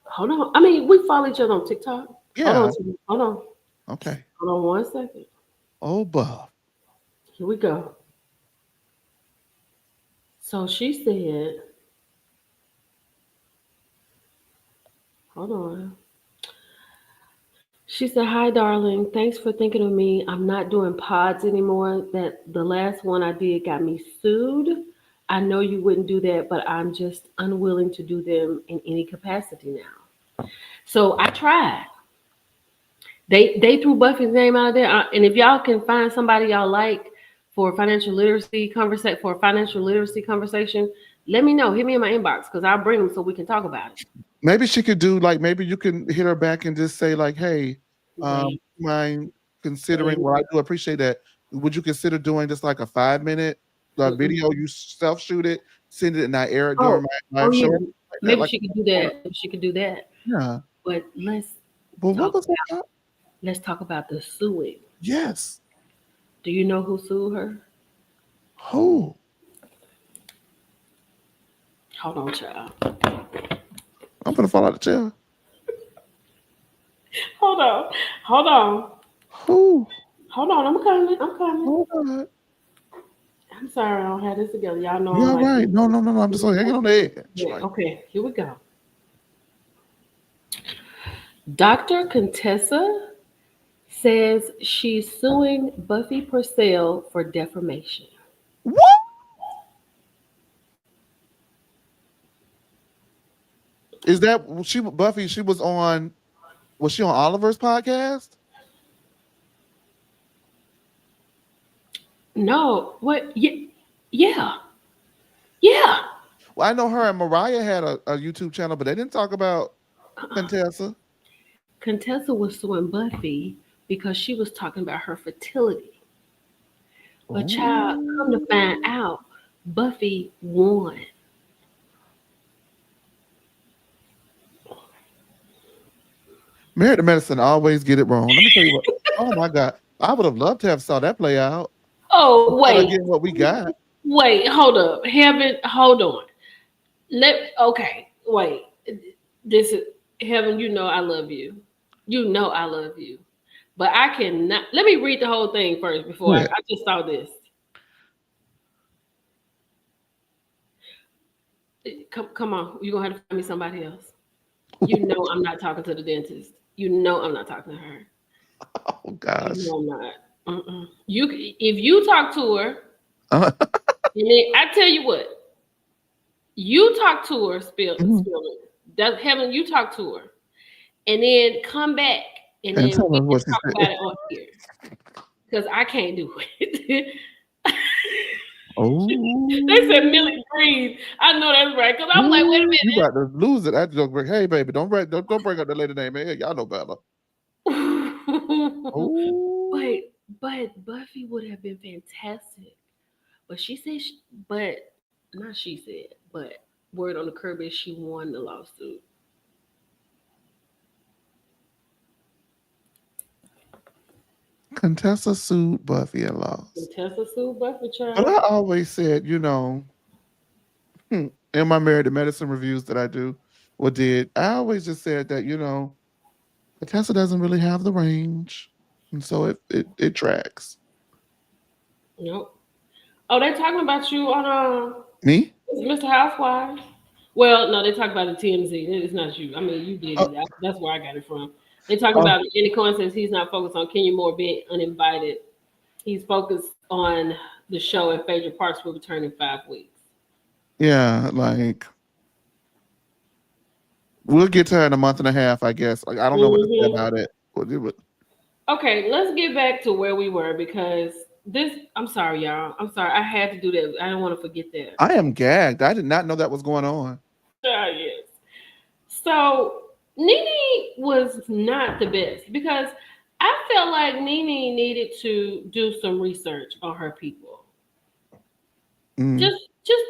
Hold on. I mean, we follow each other on TikTok. Hold Yeah. on. Hold on. Okay. Hold on 1 second. Oh, Buff. Here we go. So she said, hold on. She said, "Hi, darling. Thanks for thinking of me. I'm not doing pods anymore. That the last one I did got me sued. I know you wouldn't do that, but I'm just unwilling to do them in any capacity now." So I tried. They threw Buffy's name out of there, and if y'all can find somebody y'all like for a financial literacy conversation, let me know. Hit me in my inbox because I'll bring them so we can talk about it. Maybe she could do like maybe you can hit her back and just say like, hey, Wait, mind considering? wait. Well, I do appreciate that. Would you consider doing just like a 5 minute Mm-mm. video? You self shoot it, send it, and I air it during Oh, my oh live show yeah. like that. Maybe Like, she could do that. Maybe she could do that. yeah. But But what talk was that? let's talk about the suing. Yes. Do you know who sued her? Who? Hold on, child. I'm gonna fall out the chair. Hold on. Hold on. Who? Hold on. I'm coming. I'm coming. Oh God. I'm sorry I don't have this together. Y'all know I You're don't all like right. this. No, no, no, no. I'm just like hanging on the edge. Yeah, Like, okay, here we go. Dr. Contessa says she's suing Buffy Purcell for defamation. what? Is that she Buffy? She was on. Was she on Oliver's podcast? No, what? Yeah, yeah, yeah. Well, I know her and Mariah had a YouTube channel, but they didn't talk about Uh-uh. Contessa. Contessa was suing Buffy because she was talking about her fertility. But child, come to find Ooh. out, Buffy won. Married to Medicine always get it wrong. Let me tell you what. Oh my God, I would have loved to have saw that play out Oh instead of wait, getting what we got. wait, hold up, Heaven, hold on. Okay, wait. This is Heaven. You know I love you. You know I love you. But I cannot. Let me read the whole thing first before Yeah. I just saw this. Come on, you're gonna have to find me somebody else. You know I'm not talking to the dentist. You know I'm not talking to her. Oh You gosh. know I'm not. You if you talk to her, Uh, and then I tell you what, you talk to her, mhm. spill it. Does Heaven, you talk to her, and then come back, and And then tell we us can what she talk said. about it on here because I can't do it. They said Oh, Millie breathe. I know that's right because I'm like, wait ooh, you a about to lose it. I joke, like, hey baby, don't bring up the lady name. Hey, y'all know better. minute. Oh, but Buffy would have been fantastic. But she said, but not she said, but word on the curb is she won the lawsuit. Contessa sued Buffy and And lost. Tessa sued Buffy, But child. I always said, in my Married to Medicine reviews that I do or did, I always just said that, Contessa doesn't really have the range. And so it tracks. Nope. Oh, they talking about you on Me? Mr. Housewives. Well, no, they talk about the TMZ. It's not you. I mean, you did Oh, it. That's where I got it from. They talking oh, about Andy Cohen says he's not focused on Kenya Moore being uninvited. He's focused on the show, and Phaedra Parks will return in 5 weeks. yeah, like we'll get to her in a month and a half, I guess. Like I don't know what to say Hmm. about it. Okay, let's get back to where we were because this. I'm sorry, y'all. I'm sorry. I had to do that. I don't want to forget that. I am gagged. I did not know that was going on. Yes. So Nene was not the best because I felt like Nene needed to do some research on her people. Mm. Just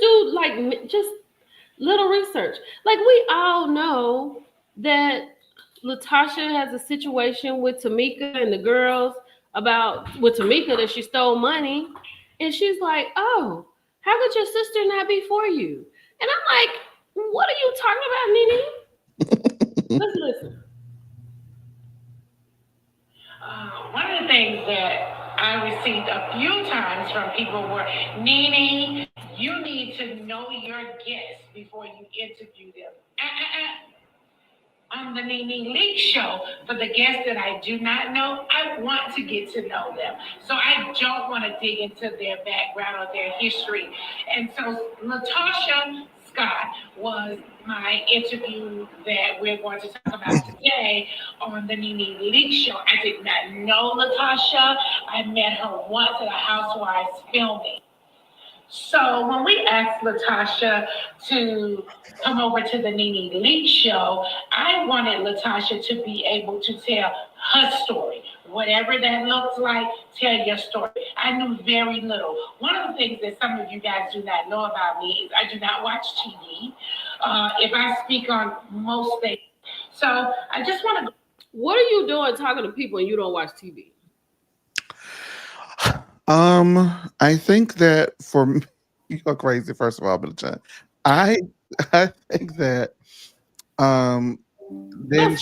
do like just little research. Like we all know that Latasha has a situation with Tamika and the girls about with Tamika that she stole money, and she's like, "Oh, how could your sister not be for you?" And I'm like, "What are you talking about, Nene?" Let's listen. One of the things that I received a few times from people were, Nene, you need to know your guests before you interview them. On the Nene Leak show, for the guests that I do not know, I want to get to know them. So I don't want to dig into their background or their history. And so Latasha Scott was my interview that we're going to talk about today on the Nene Leak show. I did not know Latasha. I met her once at a Housewives filming. So when we asked Latasha to come over to the Nene Leak show, I wanted Latasha to be able to tell her story. Whatever that looks like, tell your story. I knew very little. One of the things that some of you guys do not know about me is I do not watch TV. If I speak on most things. So I just want to. What are you doing talking to people and you don't watch TV? I think that for me, you are crazy. First of all, but I I think that um then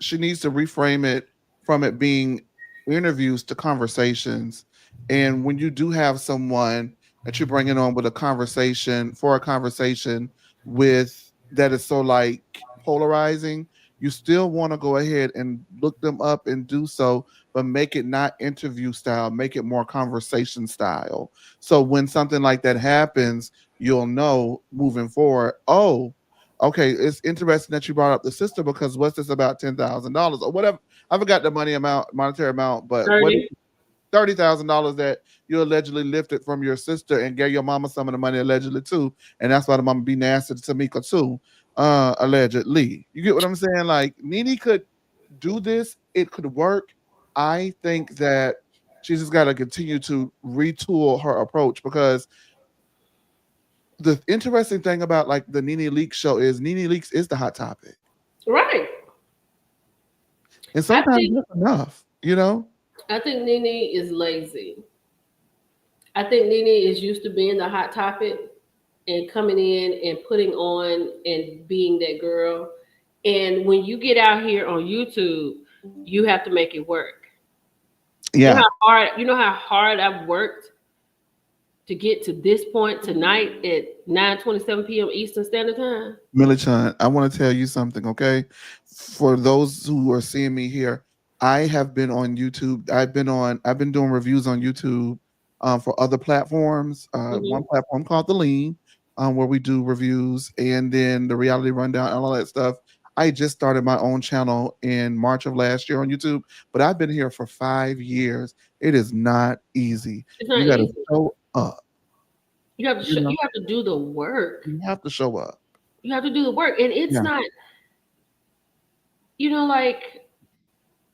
she needs to reframe it from it being interviews to conversations. And when you do have someone that you're bringing on with a conversation for a conversation with that is so like polarizing, you still want to go ahead and look them up and do so, but make it not interview style, make it more conversation style. So when something like that happens, you'll know moving forward, oh, okay, it's interesting that you brought up the sister because what's this about $10,000 or whatever? I forgot the monetary amount, but what is 30. $30,000 that you allegedly lifted from your sister and gave your mama some of the money allegedly too, and that's why the mama be nasty to Tamika too, allegedly. You get what I'm saying? Like Nene could do this, it could work. I think that she's just got to continue to retool her approach because the interesting thing about like the Nene Leakes show is Nene Leakes is the hot topic. Right. And I sometimes think that's enough, you know? I think Nene is lazy. I think Nene is used to being the hot topic and coming in and putting on and being that girl. And when you get out here on YouTube, you have to make it work. Yeah. You know how hard I've worked to get to this point tonight at 9:27 p.m. Eastern Standard Time. Millie Chan, I want to tell you something, okay? For those who are seeing me here, I have been on YouTube. I've been doing reviews on YouTube for other platforms. One Mhm. platform called The Lean, where we do reviews and then the reality rundown and all that stuff. I just started my own channel in March of last year on YouTube, but I've been here for 5 years. It is not easy. It's You not got to easy. show up. You You know, have to do the work. you have to show up. You have to do the work, and it's Yeah. not. Like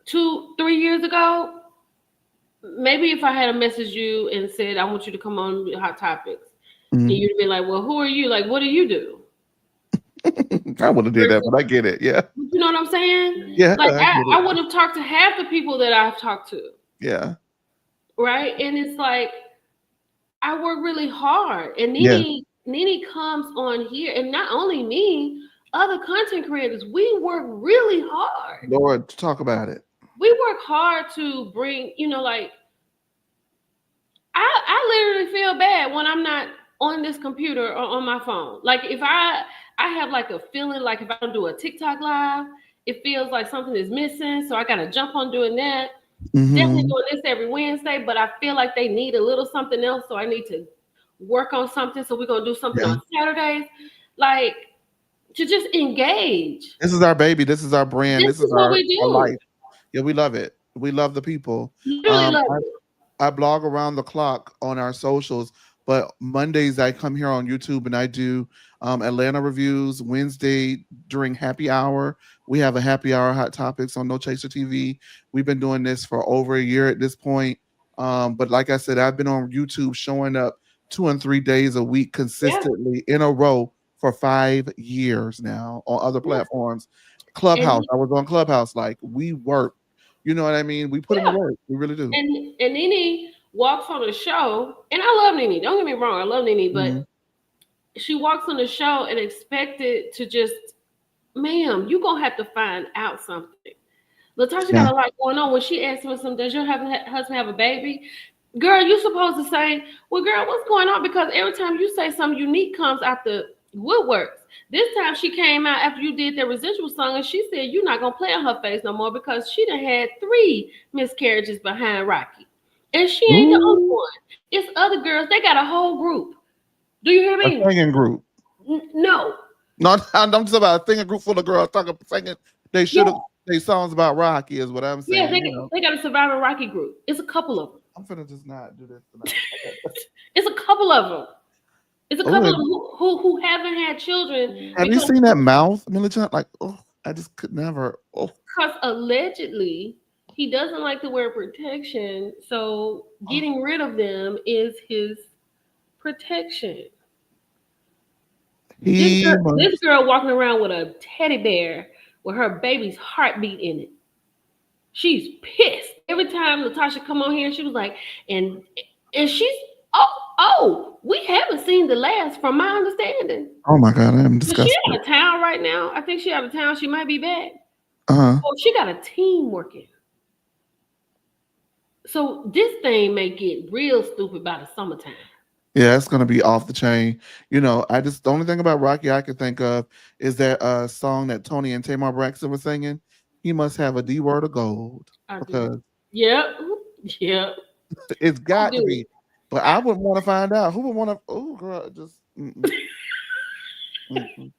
2, 3 years ago, maybe if I had messaged you and said I want you to come on with Hot Topics, and Mhm. you'd be like, "Well, who are you? Like, what do you do?" I would have did that, but I get it. Yeah. You know what I'm saying? Yeah, Like I get it. I would have talked to half the people that I've talked to, Yeah. right? And it's like I work really hard, and Yeah. Nene comes on here, and not only me, other content creators, we work really hard. Lord, talk about it. We work hard to bring, like I literally feel bad when I'm not on this computer or on my phone. Like if I have like a feeling like if I don't do a TikTok live, it feels like something is missing. So I gotta jump on doing that. Definitely Mhm. doing this every Wednesday, but I feel like they need a little something else. So I need to work on something. So we're gonna do something Yeah. on Saturdays. Like to just engage. This is our baby. This is our brand. This This is is what we our do. life. Yeah, we love it. We love the people. Really love I, it. I blog around the clock on our socials, but Mondays I come here on YouTube and I do Atlanta reviews. Wednesday during happy hour, we have a happy hour hot topics on No Chaser TV. We've been doing this for over a year at this point. But like I said, I've been on YouTube showing up 2 and 3 days a week Yeah. consistently in a row for 5 years now on other Yeah. platforms. And Clubhouse. he, I was on Clubhouse. Like we work. You know what I mean? We put in the yeah, work. We really do. and Nene walks on the show, and I love Nene. Don't get me wrong, I love Nene, but Mhm. she walks on the show and expected to just, ma'am, you gonna have to find out something. Latasha Yeah. got a lot going on. When she asked me something, does your husband have a baby? Girl, you supposed to say, well, girl, what's going on? Because every time you say something unique comes out the woodworks. This time she came out after you did the residual song and she said you're not gonna play on her face no more because she done had 3 miscarriages behind Rocky. And she ain't the only Ooh, one. It's other girls. They got a whole group. Do you hear a me? singing group. No. No, I'm talking about a singing group full of girls talking singing. They Yeah. should have. They songs about Rocky is what I'm Yeah, saying. You know, they got a Survivor Rocky group. It's a couple of them. I'm finna just not do this tonight. Okay. It's a couple of them. It's a Oh, couple of them who haven't had children have you seen that mouth, Millicent? Like, oh, I just could never. Oh, because allegedly he doesn't like to wear protection, so oh. getting rid of them is his protection. He This must. girl walking around with a teddy bear with her baby's heartbeat in it. She's pissed every time Natasha come on here. She was like, and she's we haven't seen the last from my understanding. Oh my God, I am But she disgusted. out of town right now. I think she out of town. She might be back. Uh-huh. Oh, she got a team working. So this thing may get real stupid by the summertime. Yeah, it's gonna be off the chain. You know, I just the only thing about Rocky I can think of is that song that Tony and Tamar Braxton were singing. He must have a D word of gold I do. because Yep. Yep. it's I got to do. be. But I wouldn't want to find out. Who would want to? Oh, girl, just mm-mm, mm-mm.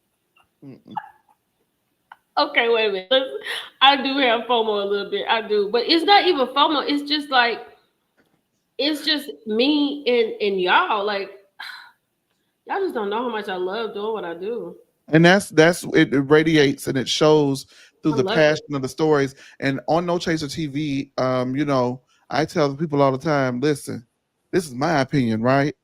Okay, wait a minute. I do have FOMO a little bit. I do. But it's not even FOMO. It's just like it's just me and y'all. Like y'all just don't know how much I love doing what I do. And that's it radiates and it shows through I the love it. passion of the stories. And on No Chaser TV, you know, I tell the people all the time, listen, this is my opinion, right?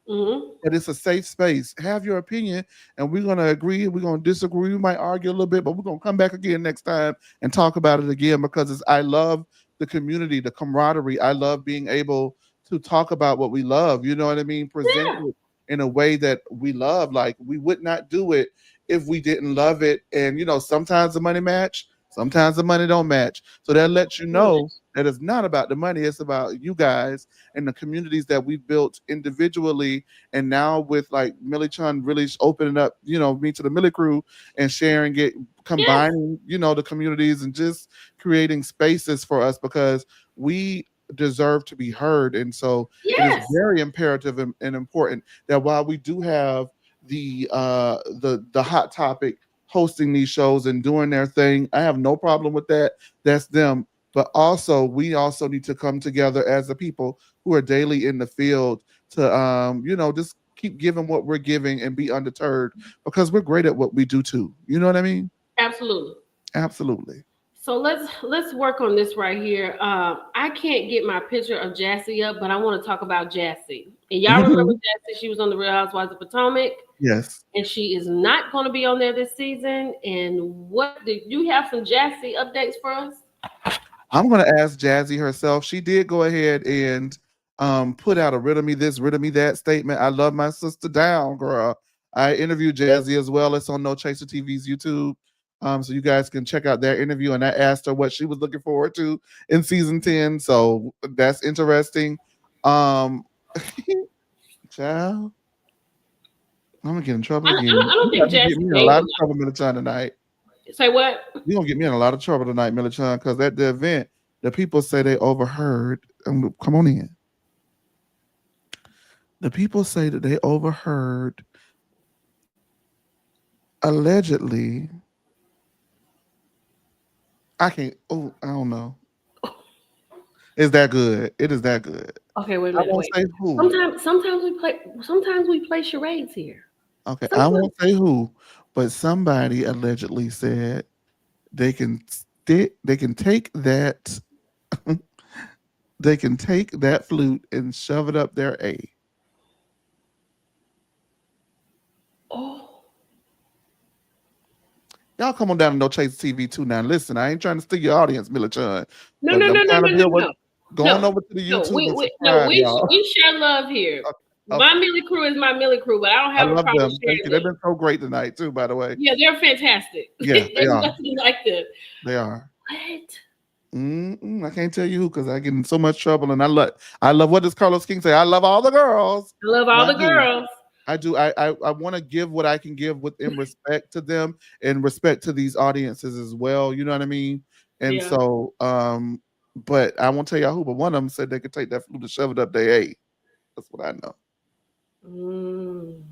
Hmm. But it's a safe space. Have your opinion, and we're gonna agree. We're gonna disagree. We might argue a little bit, but we're gonna come back again next time and talk about it again because I love the community, the camaraderie. I love being able to talk about what we love. You know what I mean? Present Yeah. it in a way that we love. Like we would not do it if we didn't love it. And you know, sometimes the money match, sometimes the money don't match. So that lets you know that it's not about the money. It's about you guys and the communities that we built individually and now with like Millie Chun really opening up, you know, me to the Millie crew and sharing it, Yes. combining, you know, the communities and just creating spaces for us because we deserve to be heard. And so it is Yes. very imperative and important that while we do have the hot topic hosting these shows and doing their thing, I have no problem with that. That's them. But also we also need to come together as a people who are daily in the field to you know just keep giving what we're giving and be undeterred because we're great at what we do too. You know what I mean? Absolutely. Absolutely. So let's work on this right here. I can't get my picture of Jassy up, but I want to talk about Jassy. And y'all remember Mhm. Jassy? She was on the Real Housewives of Potomac, Yes. and she is not going to be on there this season. And what do you have some Jassy updates for us? I'm gonna ask Jazzy herself. She did go ahead and put out a rid of me this, rid of me that statement. I love my sister down, girl. I interviewed Jazzy as well. It's on No Chaser TV's YouTube. So you guys can check out their interview. And I asked her what she was looking forward to in season 10. So that's interesting. Um Child, I'm gonna get in trouble again. I don't You think got me get Jassy me in a dated lot of a trouble, Millichan, tonight. lot. Say what? You're gonna get me in a lot of trouble tonight, Millichan, because at the event, the people say they overheard. Come on in. The people say that they overheard allegedly. I can't. Oh, I don't know. Is that good? It is that good. Okay, wait a I minute. won't Wait. say who. Sometimes we play charades here. Okay, I Sometimes. won't say who, but somebody allegedly said they can they can take that they can take that flute and shove it up their A. Oh, Y'all come on down to No Chase TV too now. Listen, I ain't trying to steal your audience, Mila Chun, No, but no, I'm no, no, trying to no, no, build what. no, Go on no, over to the no. YouTube and No, subscribe, y'all. we share love here. Okay. My Millie crew is my Millie crew, but I don't I have a love problem them. Thank sharing you. They've them. been so great tonight too, by the way. Yeah, they're fantastic. Yeah, they There's are. nothing like them. They are. What? I can't tell you who because I get in so much trouble, and I love what does Carlos King say? I love all the girls, I love and all I the do. girls. I do. I want to give what I can give within respect to them and respect to these audiences as well. You know what I mean? And Yeah. so, but I won't tell y'all who, but one of them said they could take that food and shove it up their A. That's what I know. Mm.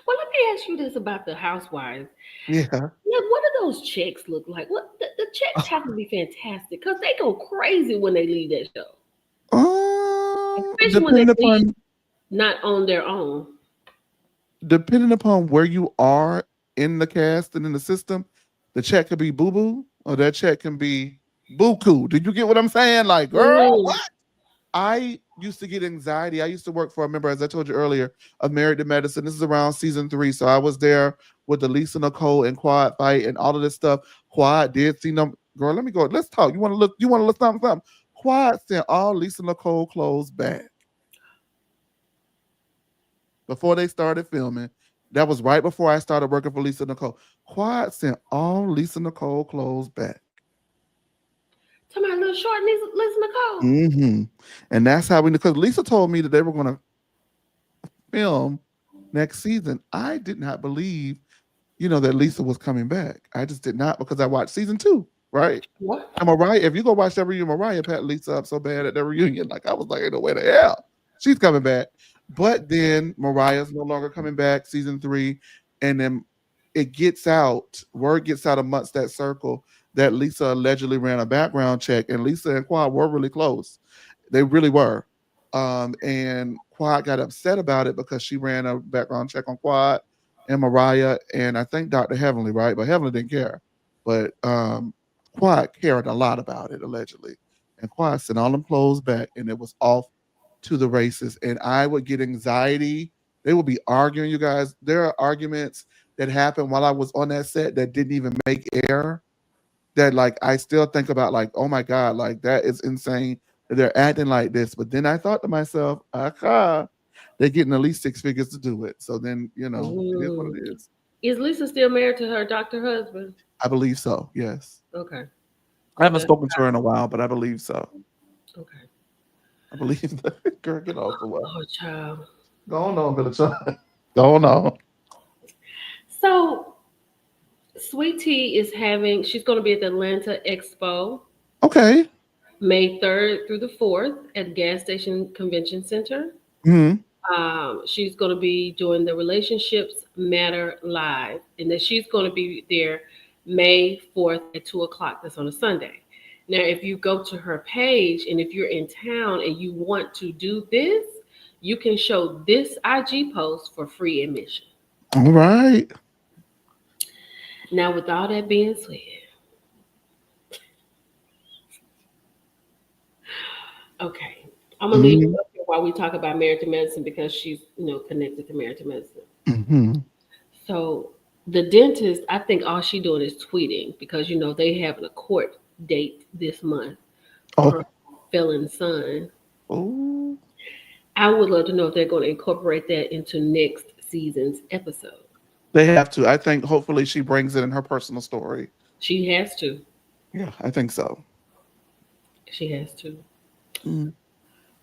Well, let me ask you this about the Housewives. Yeah. Like, what do those checks look like? What the checks have to be fantastic because they go crazy when they leave that show, especially when they Depending leave upon not on their own. where you are in the cast and in the system, the check could be boo boo or that check can be buku. Did you get what I'm saying? Like, girl, Mm. what? I used to get anxiety. I used to work for a member, as I told you earlier, of Married to Medicine. This is around season 3. So I was there with the Lisa Nicole and Quad fight and all of this stuff. Quad did see them. Girl, let me go. Let's talk. You want to look something? Quad sent all Lisa Nicole clothes back before they started filming. That was right before I started working for Lisa Nicole. Quad sent all Lisa Nicole clothes back. To my little short Lisa Nicole. hmm And that's how because Lisa told me that they were going to film next season. I did not believe, that Lisa was coming back. I just did not because I watched season 2, right? What? And Mariah, if you go watch that reunion, Mariah pat Lisa up so bad at the reunion. Like I was like, ain't no way the hell she's coming back. But then Mariah's no longer coming back, season 3, and then word gets out amongst that circle that Lisa allegedly ran a background check, and Lisa and Quad were really close. They really were. And Quad got upset about it because she ran a background check on Quad and Mariah, and I think Dr. Heavenly, right? But Heavenly didn't care. But Quad cared a lot about it, allegedly. And Quad sent all them clothes back, and it was off to the races. And I would get anxiety. They would be arguing, you guys. There are arguments that happened while I was on that set that didn't even make air. That like I still think about, like, oh my God, like that is insane that they're acting like this. But then I thought to myself, aha, they're getting at least 6 figures to do it. So then, it is what Mm. it is. Is Lisa still married to her doctor husband? I believe so. Yes. Okay. I So haven't that's spoken to her in a while, but I believe so. okay. I believe that. Girl, get off the way. Oh, child. Go on, Billy John. Go on. So Sweet Tea is having. She's going to be at the Atlanta Expo Okay. May 3rd through the 4th at Gas Station Convention Center. Hmm. She's going to be doing the Relationships Matter Live, and then she's going to be there May 4th at 2 o'clock. That's on a Sunday. Now, if you go to her page and if you're in town and you want to do this, you can show this IG post for free admission. All right. Now, with all that being said, okay, I'm gonna leave Mm-hmm. it up here while we talk about Married to Medicine because she's connected to Married to Medicine. Mm-hmm. So the dentist, I think all she doing is tweeting because they having a court date this month for Oh. her felon son. Oh. I would love to know if they're going to incorporate that into next season's episode. They have to. I think hopefully she brings it in her personal story. She has to. Yeah, I think so. She has to. Mm.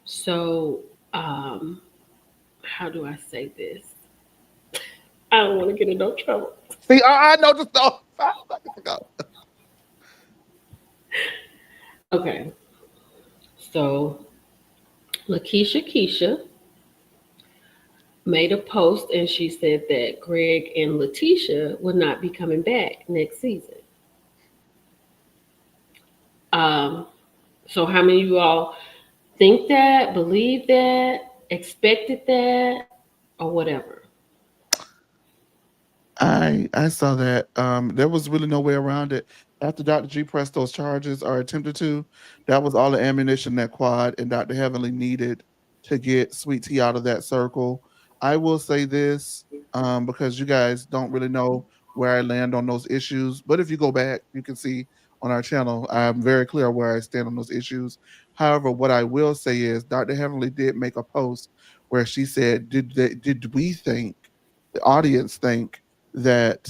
So, how do I say this? I don't want to get in no trouble. See, I know just no. Go. Okay. So, Lakeisha Keisha made a post and she said that Greg and Letitia will not be coming back next season. Um, so how many of you all think that, believe that, expected that, or whatever? I saw that. There was really no way around it. After Dr. G pressed those charges or attempted to, that was all the ammunition that Quad and Dr. Heavenly needed to get Sweet Tea out of that circle. I will say this, because you guys don't really know where I land on those issues. But if you go back, you can see on our channel, I'm very clear where I stand on those issues. However, what I will say is Dr. Heavenly did make a post where she said, did we think, the audience think that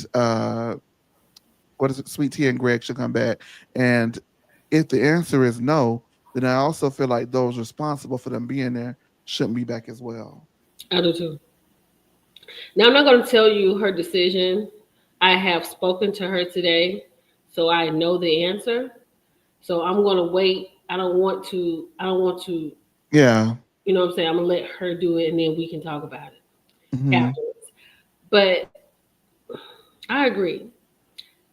what is it, Sweet Tea and Greg should come back? And if the answer is no, then I also feel like those responsible for them being there shouldn't be back as well. I do too. Now I'm not going to tell you her decision. I have spoken to her today, so I know the answer. So I'm going to wait. I don't want to. I don't want to. Yeah. You know what I'm saying? I'm gonna let her do it, and then we can talk about it Hmm. afterwards. But I agree.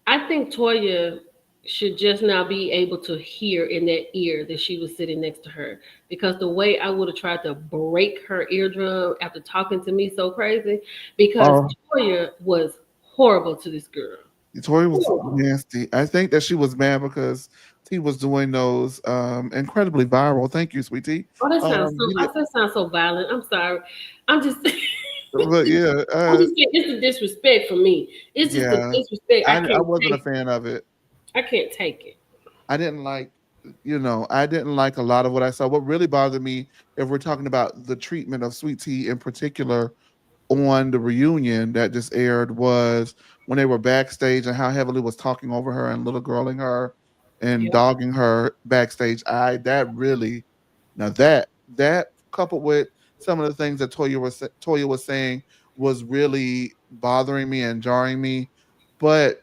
I think Toya should just now be able to hear in that ear that she was sitting next to her. Because the way I would have tried to break her eardrum after talking to me so crazy, because Oh, Toya was horrible to this girl. Tori was Horrible. nasty. I think that she was mad because T was doing those incredibly viral. Thank you, sweetie. Oh, that sounds so. Video, That sounds so violent. I'm sorry. I'm just. but yeah, I'm just saying, it's the disrespect for me. It's just the yeah. disrespect. I wasn't a fan of it. I can't take it. I didn't like, I didn't like a lot of what I saw. What really bothered me, if we're talking about the treatment of Sweet Tea in particular on the reunion that just aired, was when they were backstage and how heavily was talking over her and little girling her and Yeah. dogging her backstage. That really, now that coupled with some of the things that Toya was saying was really bothering me and jarring me. But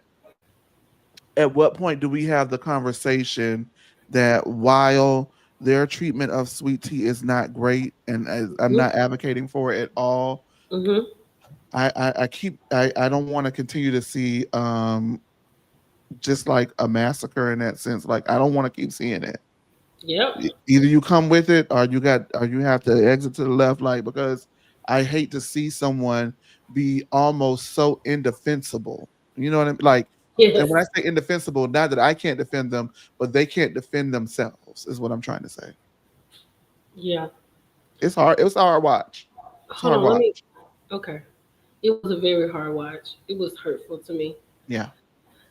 at what point do we have the conversation that while their treatment of Sweet Tea is not great, and I'm Mm-hmm. not advocating for it at all, Mm-hmm. I don't want to continue to see just like a massacre in that sense. Like, I don't want to keep seeing it. Yep. Either you come with it or you have to exit to the left, like, because I hate to see someone be almost so indefensible. You know what I mean? Like, and Yes. when I say indefensible, not that I can't defend them, but they can't defend themselves, is what I'm trying to say. Yeah. It's hard. It was a hard watch. It's a Hold hard on. Let me. watch. Okay. It was a very hard watch. It was hurtful to me. Yeah.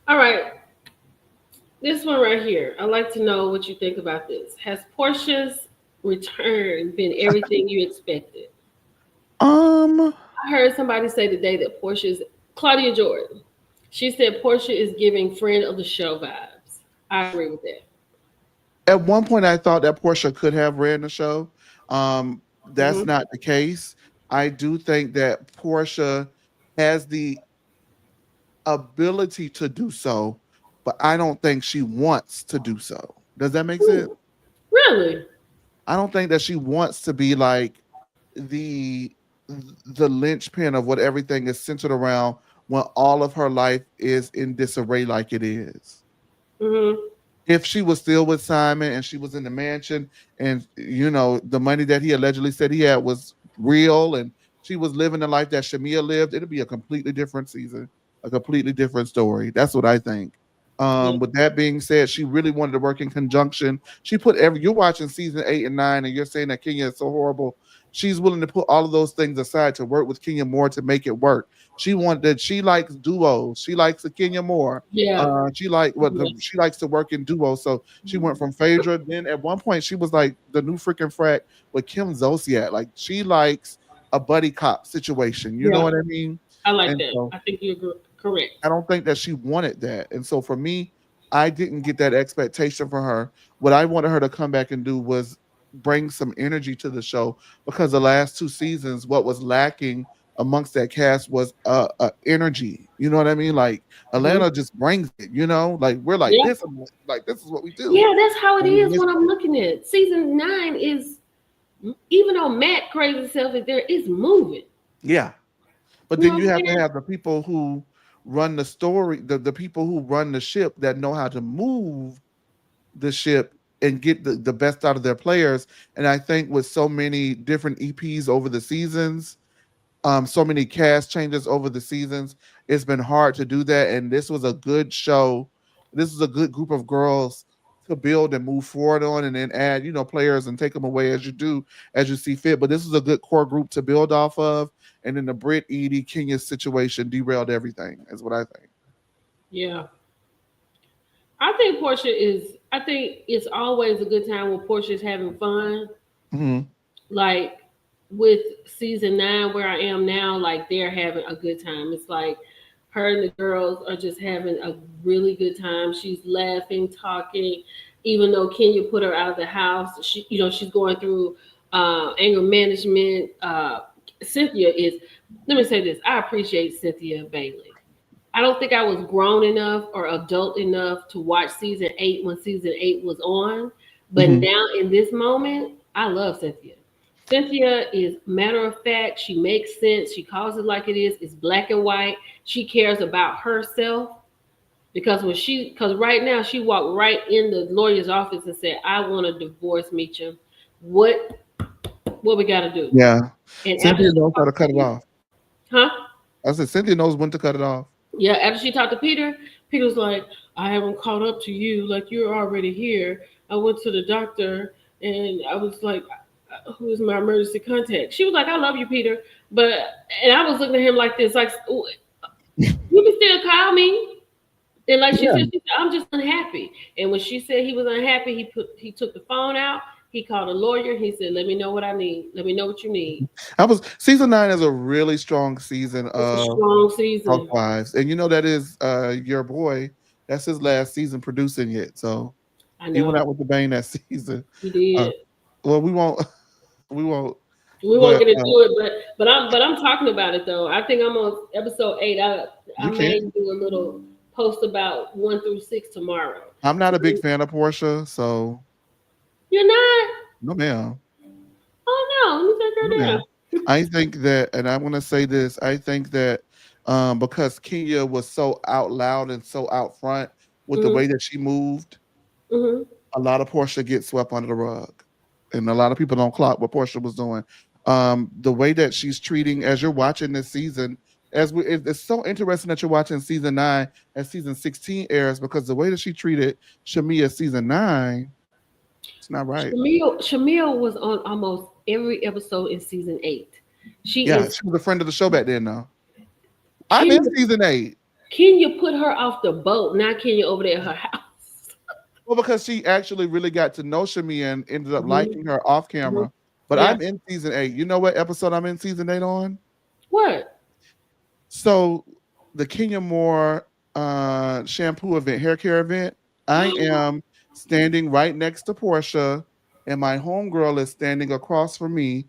All right. This one right here. I'd like to know what you think about this. Has Portia's return been everything you expected? Um, I heard somebody say today that Portia's Claudia Jordan. She said Portia is giving friend of the show vibes. I agree with that. at one point I thought that Portia could have ran the show. That's Mm-hmm. not the case. I do think that Portia has the ability to do so, but I don't think she wants to do so. Does that make sense? Really? I don't think that she wants to be like the the linchpin of what everything is centered around when all of her life is in disarray like it is. Mm-hmm. If she was still with Simon and she was in the mansion and the money that he allegedly said he had was real and she was living the life that Shamia lived, it'd be a completely different season, a completely different story. That's what I think. Yeah. With that being said, she really wanted to work in conjunction. She put every you're watching season 8 and 9 and you're saying that Kenya is so horrible. She's willing to put all of those things aside to work with Kenya more to make it work. She likes duos. She likes the Kenya more. Yeah. She likes to work in duos. So she went from Phaedra. Then at one point she was like the new freaking frack with Kim Zolciak. Like, she likes a buddy cop situation. You know Yeah. what I mean? I like And that. so I think you're correct. I don't think that she wanted that. And so for me, I didn't get that expectation for her. What I wanted her to come back and do was bring some energy to the show, because the last 2 seasons, what was lacking amongst that cast was energy. You know what I mean? Like, Hmm. Atlanta just brings it, like we're Yeah. like this is what we do. Yeah, that's how it And is when I'm looking at it. Season 9 is, even though Matt crazy self is there, it's moving. yeah. But You know then what you I'm have to saying? have the people who run the story, the people who run the ship that know how to move the ship and get the best out of their players. And I think with so many different EPs over the seasons, so many cast changes over the seasons, it's been hard to do that. And this was a good show. This is a good group of girls to build and move forward on, and then add, players and take them away as you do, as you see fit. But this is a good core group to build off of. And then the Brit, Edie, Kenya situation derailed everything, is what I think. Yeah. I think Portia is. I think it's always a good time when Portia's having fun. Hmm. Like with season 9, where I am now, like they're having a good time. It's like her and the girls are just having a really good time. She's laughing, talking. Even though Kenya put her out of the house, she's going through anger management. Cynthia is. Let me say this: I appreciate Cynthia Bailey. I don't think I was grown enough or adult enough to watch season 8 when season 8 was on. But Hmm. now in this moment, I love Cynthia. Cynthia is matter of fact. She makes sense. She calls it like it is. It's black and white. She cares about herself because right now she walked right in the lawyer's office and said, "I want a divorce, Meacham. What what we got to do?" Yeah. And after Cynthia she knows how to talked to cut it Peter, off. huh? I said Cynthia knows when to cut it off. Yeah, after she talked to Peter, Peter was like, "I haven't caught up to you. Like, you're already here. I went to the doctor and I was like, who is my emergency contact?" She was like, "I love you, Peter." But, and I was looking at him like this, like, "You can still call me." And like Yeah. she said, "I'm just unhappy." And when she said he was unhappy, he took the phone out. He called a lawyer. He said, "Let me know what I need. Let me know what you need." I was season 9 is a really strong season It's a of strong season. Housewives. And you know that is your boy. That's his last season producing it. So I he went know out with the bang that season. he Uh, did. well, we won't we won't We won't but get into it, but I'm talking about it though. I think I'm on episode 8. I you may can. do a little post about 1 through 6 tomorrow. I'm not a big fan of Portia, so You're not? no ma'am. Oh no, let me take No her down. ma'am. I think that, and I want to say this, I think that because Kenya was so out loud and so out front with the Mhm, way that she moved, mhm. a lot of Portia gets swept under the rug, and a lot of people don't clock what Portia was doing. The way that she's treating, as you're watching this season, it's so interesting that you're watching season 9 as season 16 airs because the way that she treated Shamia season 9, it's not right. Shamil was on almost every episode in season 8. She Yeah, is she was a friend of the show back then. Now I'm in Kenya. season 8. Kenya put her off the boat. Now Kenya over there at her house. Well, because she actually really got to know Shamia and ended up Mhm, liking her off mhm. camera. But Yeah. I'm in season 8. You know what episode I'm in season 8 on? What? So the Kenya Moore shampoo event, hair care event, I am standing right next to Portia, and my homegirl is standing across from me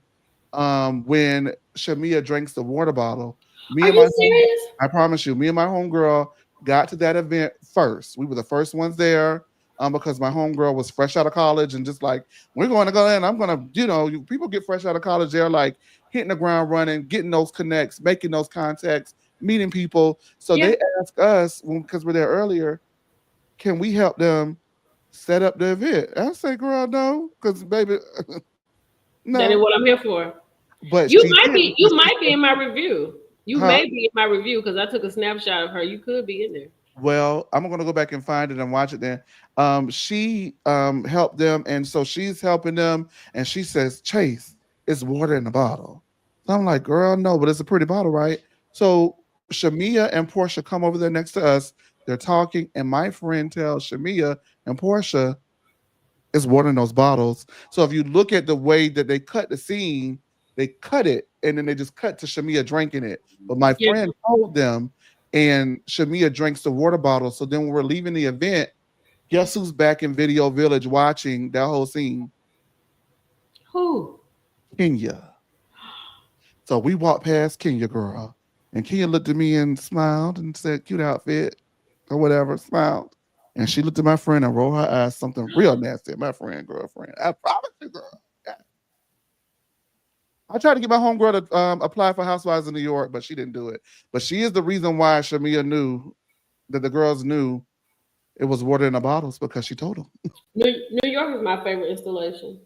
when Shamia drinks the water bottle. Me Are and you my home, serious? I promise you, me and my homegirl got to that event first. We were the first ones there because my homegirl was fresh out of college and just like, we're going to go in. I'm going to, people get fresh out of college. They're like hitting the ground running, getting those connects, making those contacts, meeting people. So Yeah. they asked us, because we're there earlier, can we help them set up the event? I say, girl, no, because baby, That is no. what I'm here for. But You she might did be because you she might be said, in my review. You huh? may be in my review because I took a snapshot of her. You could be in there. Well, I'm gonna go back and find it and watch it then. She helped them, and so she's helping them, and she says, Chase, it's water in the bottle. So I'm like, girl, no, but it's a pretty bottle, right? So Shamia and Portia come over there next to us. They're talking, and my friend tells Shamia and Portia, it's water in those bottles. So if you look at the way that they cut the scene, they cut it and then they just cut to Shamia drinking it. But my Yeah. friend told them, and Shamia drinks the water bottle. So then when we're leaving the event, guess who's back in Video Village watching that whole scene? Who? Kenya. So we walked past Kenya, girl, and Kenya looked at me and smiled and said, "Cute outfit," or whatever, smiled. And she looked at my friend and rolled her eyes, something real nasty at my friend, girlfriend. I promise you, girl. I tried to get my homegirl to apply for Housewives in New York, but she didn't do it. But she is the reason why Shamia knew that the girls knew it was water in the bottles because she told them. New York is my favorite installation.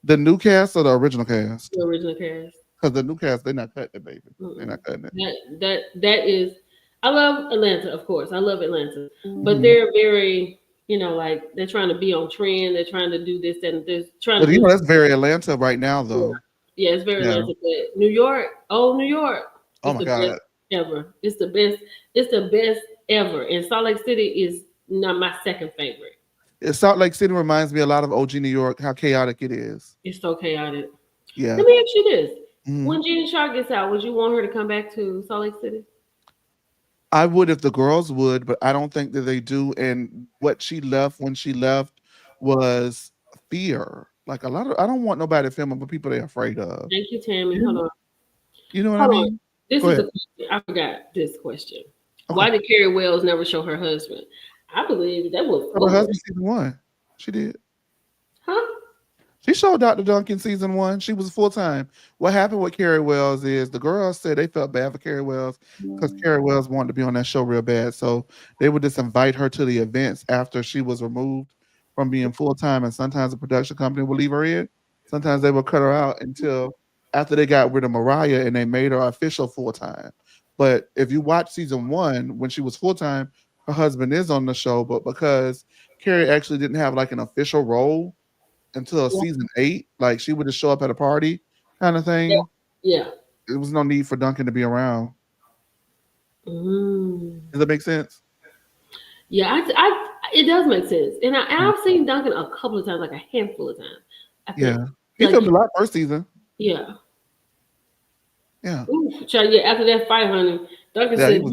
The new cast or the original cast? The original cast. Because the new cast, they're not cutting it, baby. They're Mm-mm. not cutting it. That is. I love Atlanta, of course. I love Atlanta, but Mhm. they're very, like they're trying to be on trend. They're trying to do this and they're trying But to you do. know that's very Atlanta right now, Yeah, though. yeah, it's very Yeah. Atlanta. But New York, oh New York, Oh it's my the best God. ever. It's the best. It's the best ever. And Salt Lake City is not my second favorite. Salt Lake City reminds me a lot of OG New York, how chaotic it is. It's so chaotic. Yeah. Let me ask you this: Mhm. when Gina Shaw gets out, would you want her to come back to Salt Lake City? I would if the girls would, but I don't think that they do. And what she left when she left was fear. Like a lot of, I don't want nobody filming but people they're afraid of. Thank you, Tammy. You Hold know, on. you know what I Hold on. mean? This Go is a ahead. question. I forgot this question. Okay. Why did Carrie Wells never show her husband? I believe that was So her over. husband season one. She did. Huh? She showed Dr. Duncan season one. She was full time. What happened with Carrie Wells is the girls said they felt bad for Carrie Wells because Carrie Wells wanted to be on that show real bad. So they would just invite her to the events after she was removed from being full time. And sometimes the production company would leave her in. Sometimes they would cut her out until after they got rid of Mariah and they made her official full time. But if you watch season one, when she was full time, her husband is on the show. But because Carrie actually didn't have like an official role until Yeah. season 8. Like she would just show up at a party kind of Yeah. thing. Yeah. There was no need for Duncan to be around. Mm. Does that make sense? Yeah, it does make sense. And Mm. I've seen Duncan a couple of times, like a handful of times. I think. Yeah. He Like, filmed a lot first season. yeah. Yeah. Ooh, child, yeah, after that fight, honey, Duncan Yeah, he said, was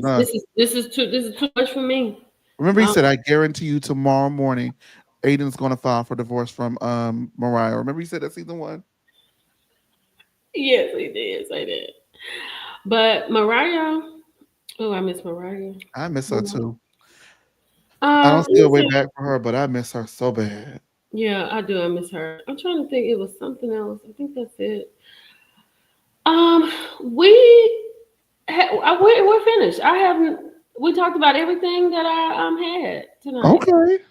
this done. is too much for me. Remember he Um, said, I guarantee you tomorrow morning, Aiden's gonna file for divorce from Mariah. Remember he said that season one? yes, he did say that. But Mariah, oh, I miss Mariah. I miss her too. I don't see a way Listen, back for her, but I miss her so bad. yeah, I do. I miss her. I'm trying to think. It was something else. I think that's it. We we're finished. I haven't. We talked about everything that I had tonight. Okay.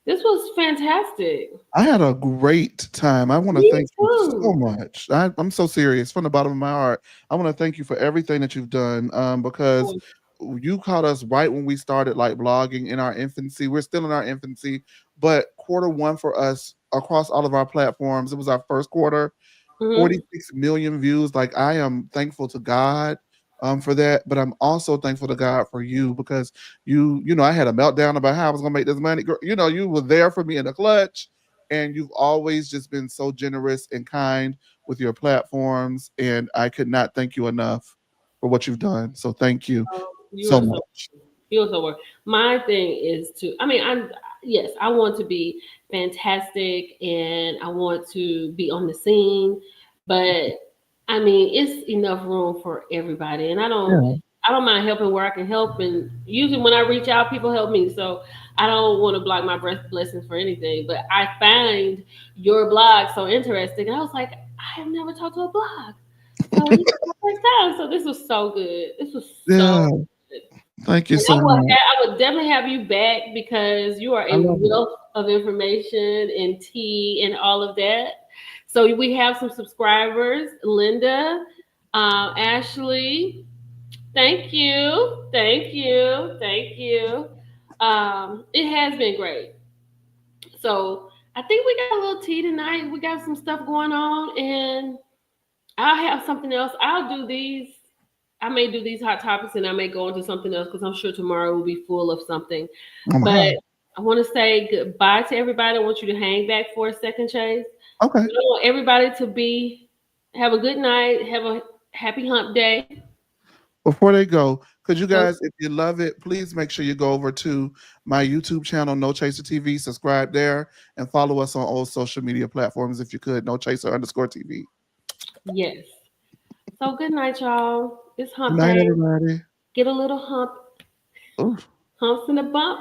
This was fantastic. I had a great time. I want to Me thank you so too. much. I'm so serious from the bottom of my heart. I want to thank you for everything that you've done because you caught us right when we started like blogging in our infancy. We're still in our infancy, but quarter one for us across all of our platforms, it was our first quarter. Hmm. 46 million views. Like I am thankful to God for that, but I'm also thankful to God for you because you know, I had a meltdown about how I was gonna make this money. Girl, you know, you were there for me in the clutch, and you've always just been so generous and kind with your platforms, and I could not thank you enough for what you've done. So thank you You so are so much. you are so work. My thing is to. I mean, I yes, I want to be fantastic and I want to be on the scene, but I mean, it's enough room for everybody, and Yeah. I don't mind helping where I can help. And usually, when I reach out, people help me. So I don't want to block my blessings for anything. But I find your blog so interesting, and I was like, I have never talked to a blog, so this is my first time. So this was so good. This was so Yeah. good. Thank you And so much. I would definitely have you back because you are I a love it. wealth of information and tea and all of that. So we have some subscribers, Linda, Ashley. Thank you, thank you, thank you. It has been great. So I think we got a little tea tonight. We got some stuff going on, and I'll have something else. I'll do these. I may do these hot topics and I may go into something else because I'm sure tomorrow will be full of something. Oh my But God. I want to say goodbye to everybody. I want you to hang back for a second, Chase. Okay. I want everybody to have a good night, have a happy hump day. Before they go, could you Um, guys, if you love it, please make sure you go over to my YouTube channel, No Chaser TV, subscribe there, and follow us on all social media platforms if you could, No Chaser underscore TV. yes. So good night, y'all. It's Good hump night, day. everybody. Get a little Ooh. humps in the bump.